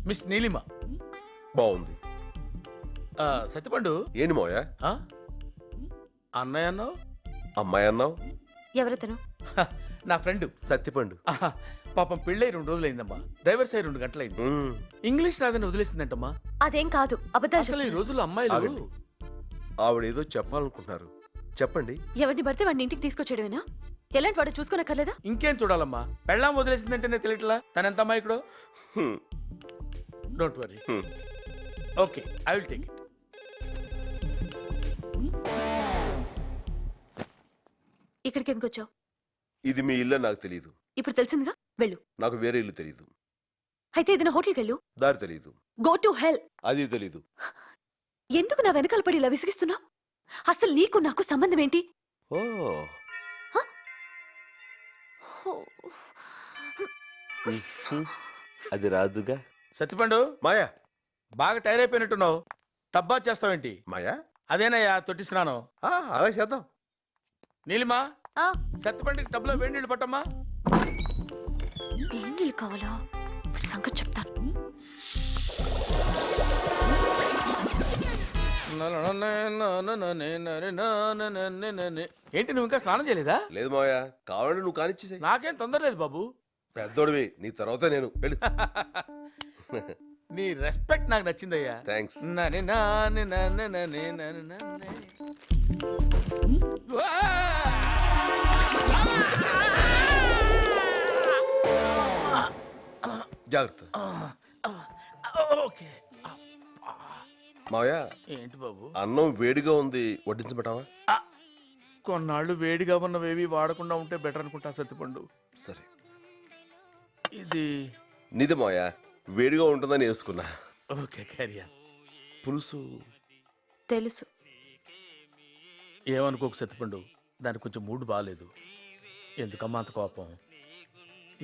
M: మిస్ నీలిమ.
E: బాగుంది.
M: సత్యపండు
E: ఏంటి మోయా
M: ఆ? అన్నయ్య అన్నావు?
E: అమ్మాయి అన్నావు?
F: ఎవరతను?
M: హ, నా ఫ్రెండ్.
E: సత్తిపండు.
M: ఆహా, పాపం పెళ్ళై 2 రోజులైందమ్మా. డ్రైవర్ సై 2 గంటలైంది. ఇంగ్లీష్ రాదని వదిలేసిందంటమ్మా.
F: అదేం కాదు, అబద్ధాలు
M: అసలు ఈ
F: చెప్తున్నాడు.
M: రోజుల్లో అమ్మాయిలు
E: ఆగండి. ఆవిడేదో చెప్పాలనుకుంటున్నారు, చెప్పండి.
F: ఎవరిని పడితే వాడిని ఇంటికి తీసుకొచ్చేయడమేనా? ఎలాంటి వాడు చూసుకోనక్కర్లేదా?
M: ఇంకేం చూడాలమ్మా, పెళ్ళాం వదిలేసిందంటేనే తెలియట్లా తనెంత అమ్మాయికుడో.
E: హ్మ్.
M: Don't worry.
E: Hmm.
M: Okay, I will take it.
F: ఇక్కడికి ఎందుకు వచ్చావు?
E: ఇది మీ ఇల్లు నాకు తెలియదు.
F: ఇప్పుడు తెలిసిందిగా, వెళ్ళు.
E: నాకు వేరే ఇల్లు తెలియదు.
F: అయితే ఏదైనా హోటల్కి వెళ్ళు.
E: దారి తెలియదు.
F: Go to hell.
E: అది తెలీదు.
F: ఎందుకు నా వెనకాల పడి ఇలా విసిగిస్తున్నావు? అసలు నీకు నాకు సంబంధం ఏంటి?
E: ఓ అది రాదుగా.
M: సత్యపండు
E: మాయా
M: బాగా టైర్ అయిపోయినట్టున్నావు. టబ్బా చేస్తావేంటి?
E: మాయా
M: అదేనయ్యా తొట్టి స్నానం.
E: అలా చేద్దాం.
M: నీలిమా,
F: ఆ,
M: సత్యపండుకి టబ్లో వేడి నీళ్ళు పట్టమ్మా.
F: ఏం నీళ్ళు కావాలా? ఇప్పుడు సంగతి చెప్తాను.
M: ఏంటి నువ్వు ఇంకా స్నానం చేయలేదా?
E: లేదు మాయా, కావాలంటే నువ్వు కానిచ్చేసే.
M: నాకేం తొందర లేదు బాబు.
E: పెద్దోడివి, నీ తర్వాత నేను. వెళ్ళు.
M: నీ రెస్పెక్ట్ నాకు నచ్చిందయ్యా.
E: థ్యాంక్స్.
M: నని నాని నని నని నని నని. వా!
E: జాగ్రత్త.
M: ఓకే.
E: మాయా,
M: ఏంటి బాబు?
E: అన్నం వేడిగా ఉంది, వడ్డించబెట్టావా?
M: కొన్నాళ్ళు వేడిగా ఉన్నవేవి వాడకుండా ఉంటే బెటర్ అనుకుంటా సత్యపండు.
E: సరే.
M: ఇది
E: నిజ మాయా, వేడిగా ఉంటుందని వేసుకున్నా.
M: ఓకే, క్యారియా.
E: పులుసు
F: తెలుసు.
M: ఏమనుకోకు సత్యపండు, దానికి కొంచెం మూడ్ బాగాలేదు. ఎందుకమ్మా అంత కోపం?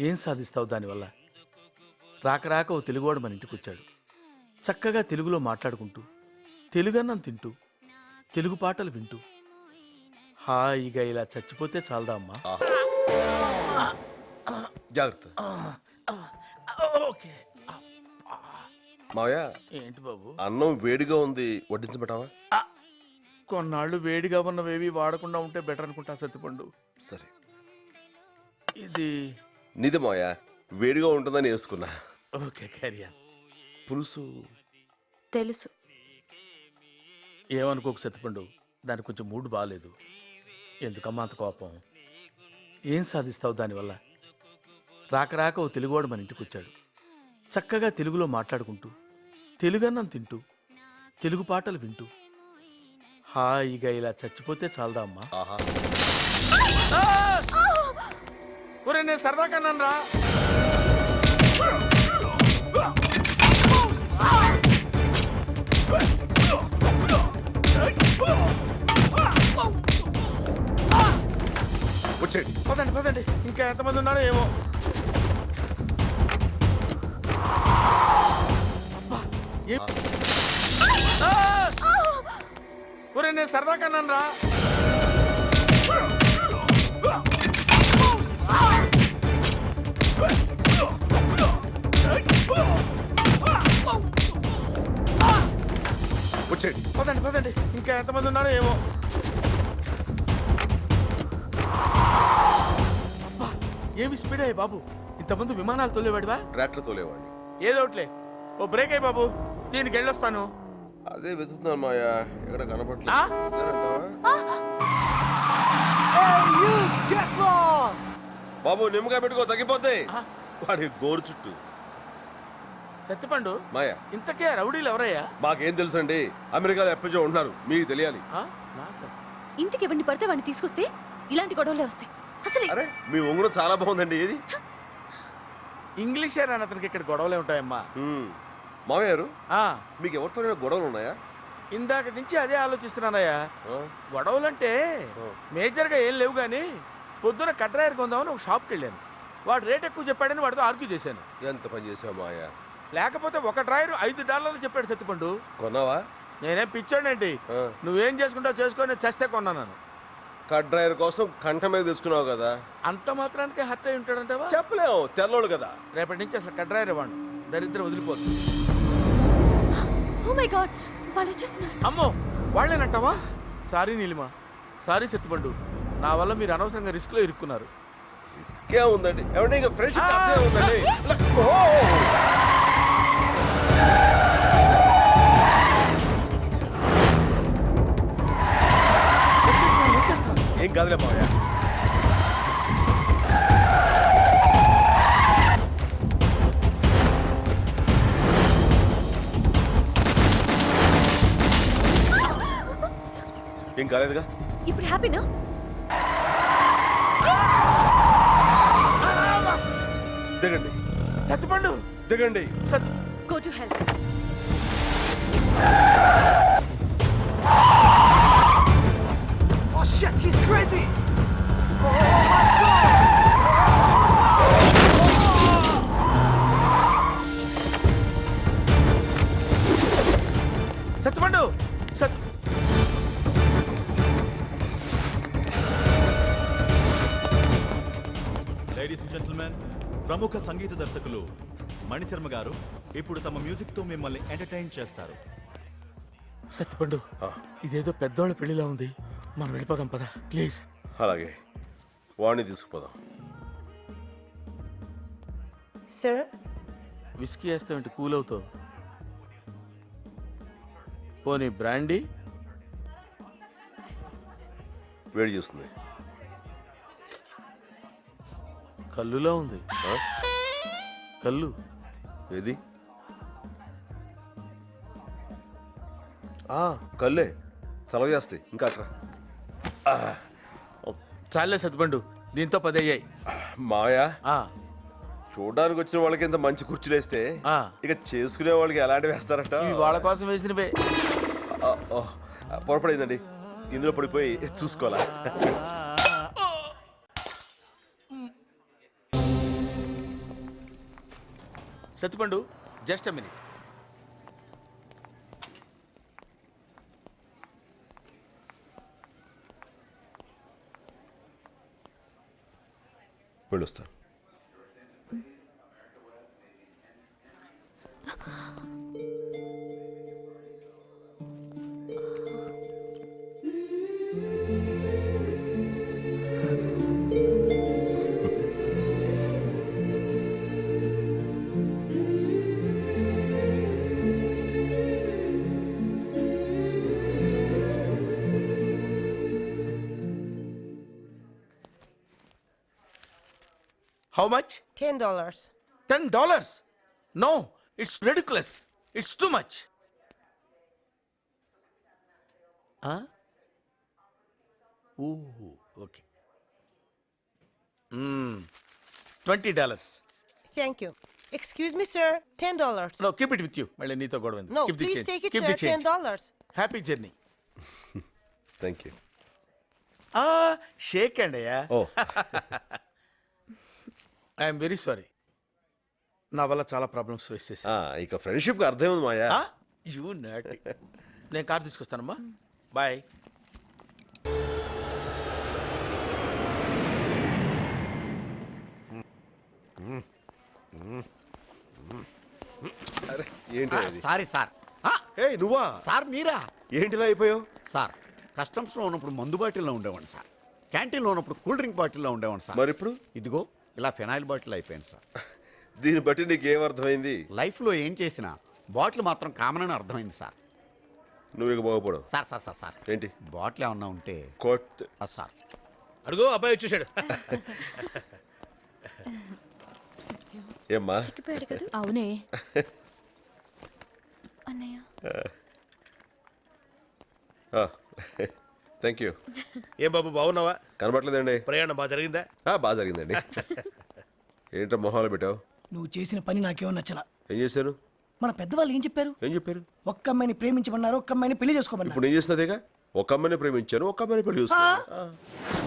M: ఏం సాధిస్తావు దానివల్ల? రాక రాక ఓ తెలుగువాడు మన ఇంటికి వచ్చాడు. చక్కగా తెలుగులో మాట్లాడుకుంటూ, తెలుగన్నం తింటూ, తెలుగు పాటలు వింటూ హాయిగా ఇలా చచ్చిపోతే చాలదా అమ్మా?
E: జాగ్రత్త.
M: ఓకే.
E: మాయా,
M: ఏంటి బాబు?
E: అన్నం వేడిగా ఉంది, వడ్డించబెట్టావా?
M: కొన్నాళ్ళు వేడిగా ఉన్నవేవి వాడకుండా ఉంటే బెటర్ అనుకుంటా సత్యపండు.
E: సరే.
M: ఇది
E: నిజ మాయా, వేడిగా ఉంటుందని వేసుకున్నా.
M: ఓకే, క్యారియా.
E: పులుసు
F: తెలుసు.
M: ఏమనుకోకు సత్యపండు, దానికి కొంచెం మూడ్ బాగాలేదు. ఎందుకమ్మా అంత కోపం? ఏం సాధిస్తావు దానివల్ల? రాక రాక ఓ తెలుగువాడు మన ఇంటికి వచ్చాడు. చక్కగా తెలుగులో మాట్లాడుకుంటూ, తెలుగన్నం తింటూ, తెలుగు పాటలు వింటూ హాయిగా ఇలా చచ్చిపోతే చాలదా అమ్మా?
E: ఆహా.
M: ఒరే, నేను సరదా కన్నాను రా.
E: వచ్చేయండి.
M: పదండి పదండి, ఇంకా ఎంతమంది ఉన్నారో ఏమో. అబ్బా, ఒరే, నేను సరదా కన్నాను రా.
E: వచ్చేయండి.
M: పదండి పదండి, ఇంకా ఎంతమంది ఉన్నారో ఏమో. అబ్బా, ఏమి స్పీడ్ అయ్యి బాబు. ఇంతమంది విమానాలు తోలేవాడివా?
E: ట్రాక్టర్ తోలేవాడిని.
M: ఏదో ఒకట్లే, ఓ బ్రేక్ అయ్యి బాబు, దీనికి వెళ్ళొస్తాను.
E: అదే వెతుకుతున్నాను మాయా, ఎక్కడ
M: ఆ?
E: కనపట్లేదు. బాబు నిమ్మకాయ పెట్టుకో తగ్గిపోద్ది. వాడి గోరు చుట్టూ
M: సత్తిపండు
E: మాయా.
M: ఇంతకే రౌడీలు ఎవరయ్యా?
E: మాకేం తెలుసండి, అమెరికాలో ఎప్పటికో ఉంటున్నారు, మీకు తెలియాలి.
I: ఇంటికి ఎవరిని పడితే వాడిని తీసుకొస్తే ఇలాంటి గొడవలే వస్తాయి. అసలు
E: అరే మీ ఉంగరం చాలా బాగుందండి. ఏది?
M: ఇంగ్లీష్ అని అతనికి ఇక్కడ గొడవలే ఉంటాయమ్మా.
E: మామయ్య గారు, మీకు ఎవరితో గొడవలు ఉన్నాయా?
M: ఇందాక నుంచి అదే ఆలోచిస్తున్నానయ్యా. గొడవలంటే మేజర్గా ఏం లేవు కానీ పొద్దున కట్రాయర్ కొందామని ఒక షాప్కి వెళ్ళాను. వాడు రేట్ ఎక్కువ చెప్పాడని వాడితో ఆర్గ్యూ చేశాను.
E: ఎంత పని చేసావు మాయా?
M: లేకపోతే ఒక డ్రాయర్ $5 చెప్పాడు సత్తిపండు.
E: కొన్నావా?
M: నేనేం పిచ్చాడేంటి, నువ్వేం చేసుకుంటావు చేసుకొని చేస్తే కొన్నాను.
E: కట్ డ్రైవర్ కోసం కంట మీద తెచ్చుకున్నావు కదా,
M: అంత మాత్రానికి హర్ట్ అయి ఉంటాడంటావా?
E: చెప్పలేవు, తెల్లోడు కదా.
M: రేపటి నుంచి అసలు కట్ డ్రైవర్ ఇవ్వండి, దరిద్రం వదిలిపోతుంది.
I: ఓ మై గాడ్, వాళ్ళు వచ్చేస్తున్నారు.
M: అమ్మో వాళ్ళేనంటావా? సారీ నీలిమా, సారీ సత్తిపండు, నా వల్ల మీరు అనవసరంగా రిస్క్ లో ఇరుక్కున్నారు.
E: రిస్కే ఉందండి, ఏమంటే ఇంకా ఫ్రెష్ ఉందండి. ఏం కాదులే మావయ్య. ఏం కాలేదుగా?
I: ఇప్పుడు హ్యాపీనా?
E: దిగండి
M: సత్తిపండు,
E: దిగండి.
I: Go to help.
D: Oh shit, he's crazy!
M: సత్తిపండు
N: లేడీస్ అండ్ జెంటిల్మెన్, ప్రముఖ సంగీత దర్శకులు మణిశర్మ గారు ఇప్పుడు తమ మ్యూజిక్ తో మిమ్మల్ని ఎంటర్టైన్ చేస్తారు.
M: సత్తిపండు, ఇదేదో పెద్దోళ్ళ పెళ్లిలా ఉంది, మనం వెళ్ళిపోదాం పద ప్లీజ్.
E: అలాగే, వాడిని తీసుకుపోదాం.
G: సార్
M: విస్కీ వేస్తావేంటి, కూల్ అవుతావు? పోనీ బ్రాండీ?
E: వేడి చేస్తుంది.
M: కల్లులా ఉంది. కల్లు
E: ఏది? కల్లే, చలవ చేస్తాయి. ఇంకా అట్రా.
M: చాలే సత్తిపండు, దీంతో 10 అయ్యాయి.
E: మాయా, చూడడానికి వచ్చిన వాళ్ళకి ఇంత మంచి కుర్చీలు వేస్తే ఇక చేసుకునే వాళ్ళకి ఎలాంటి వేస్తారట?
M: ఇవి వాళ్ళ కోసం వేసినవే.
E: పొరపడిందండి, ఇందులో పడిపోయి చూసుకోవాలా?
M: Sattipandu, just a minute.
E: వెళ్ళొస్తాను.
M: How much?
G: $10.
M: $10? No, it's ridiculous. It's too much. Ooh, okay. $20.
G: Thank you. Excuse me, sir. $10.
M: No, keep it with you. మళ్ళీ నీతో గొడవ ఎందుకు?
G: No,
M: Keep the
G: please
M: change.
G: take it,
M: Keep
G: sir.
M: the change.
G: $10.
M: Happy journey.
E: Thank you.
M: Shake hand అయ్యా.
E: ఓ,
M: I'm very sorry, నా వల్ల చాలా problems face చేశా.
E: ఇక ఫ్రెండ్షిప్కి అర్థం ఉంది మాయా.
M: యూ నట్. నేను కార్ తీసుకొస్తానమ్మా, బాయ్.
E: అరే ఏంటి అది?
H: Sorry sir.
E: ఏయ్ నువ్వా?
H: సార్ మీరా?
E: ఏంటిలా అయిపోయావు?
H: సార్, కస్టమ్స్లో ఉన్నప్పుడు మందు బాటిల్లో ఉండేవాడిని సార్. క్యాంటీన్లో ఉన్నప్పుడు కూల్ డ్రింక్ బాటిల్లో ఉండేవాడిని సార్.
E: మరి ఇప్పుడు?
H: ఇదిగో ఇలా ఫినాయిల్ బాటిల్ అయిపోయింది సార్.
E: దీన్ని బట్టి నీకేం అర్థమైంది?
H: లైఫ్లో ఏం చేసినా బాటిల్ మాత్రం కామన్ అని అర్థమైంది సార్.
E: నువ్వు ఇక బాగుపడవు.
H: సార్ సార్ సార్ సార్
E: ఏంటి?
H: బాటిల్ ఏమన్నా ఉంటే
E: కొట్.
H: సార్.
J: అడుగు, అబ్బాయి వచ్చేసాడు.
E: ఏమ్మా
F: చిక్కిపోయాడు కదా
I: అవునే
F: అన్నయ్య.
E: Thank you.
J: ఏం బాబు బాగున్నావా?
E: కనబట్లేదండి.
J: ప్రయాణం బాగా జరిగిందా?
E: బాగా జరిగిందండి. ఏంటో మొహాలు పెట్టావు?
D: నువ్వు చేసిన పని నాకేమో నచ్చలా.
E: ఏం చేశాను?
D: మన పెద్దవాళ్ళు ఏం చెప్పారు?
E: ఏం చెప్పారు?
D: ఒక్క అమ్మాయిని ప్రేమించమన్నారు, ఒక్క అమ్మాయిని పెళ్లి చేసుకోమన్నారు.
E: ఇప్పుడు ఏం చేస్తున్నా? ఒక అమ్మాయిని ప్రేమించాను, ఒక అమ్మాయిని పెళ్లి చూస్తాను.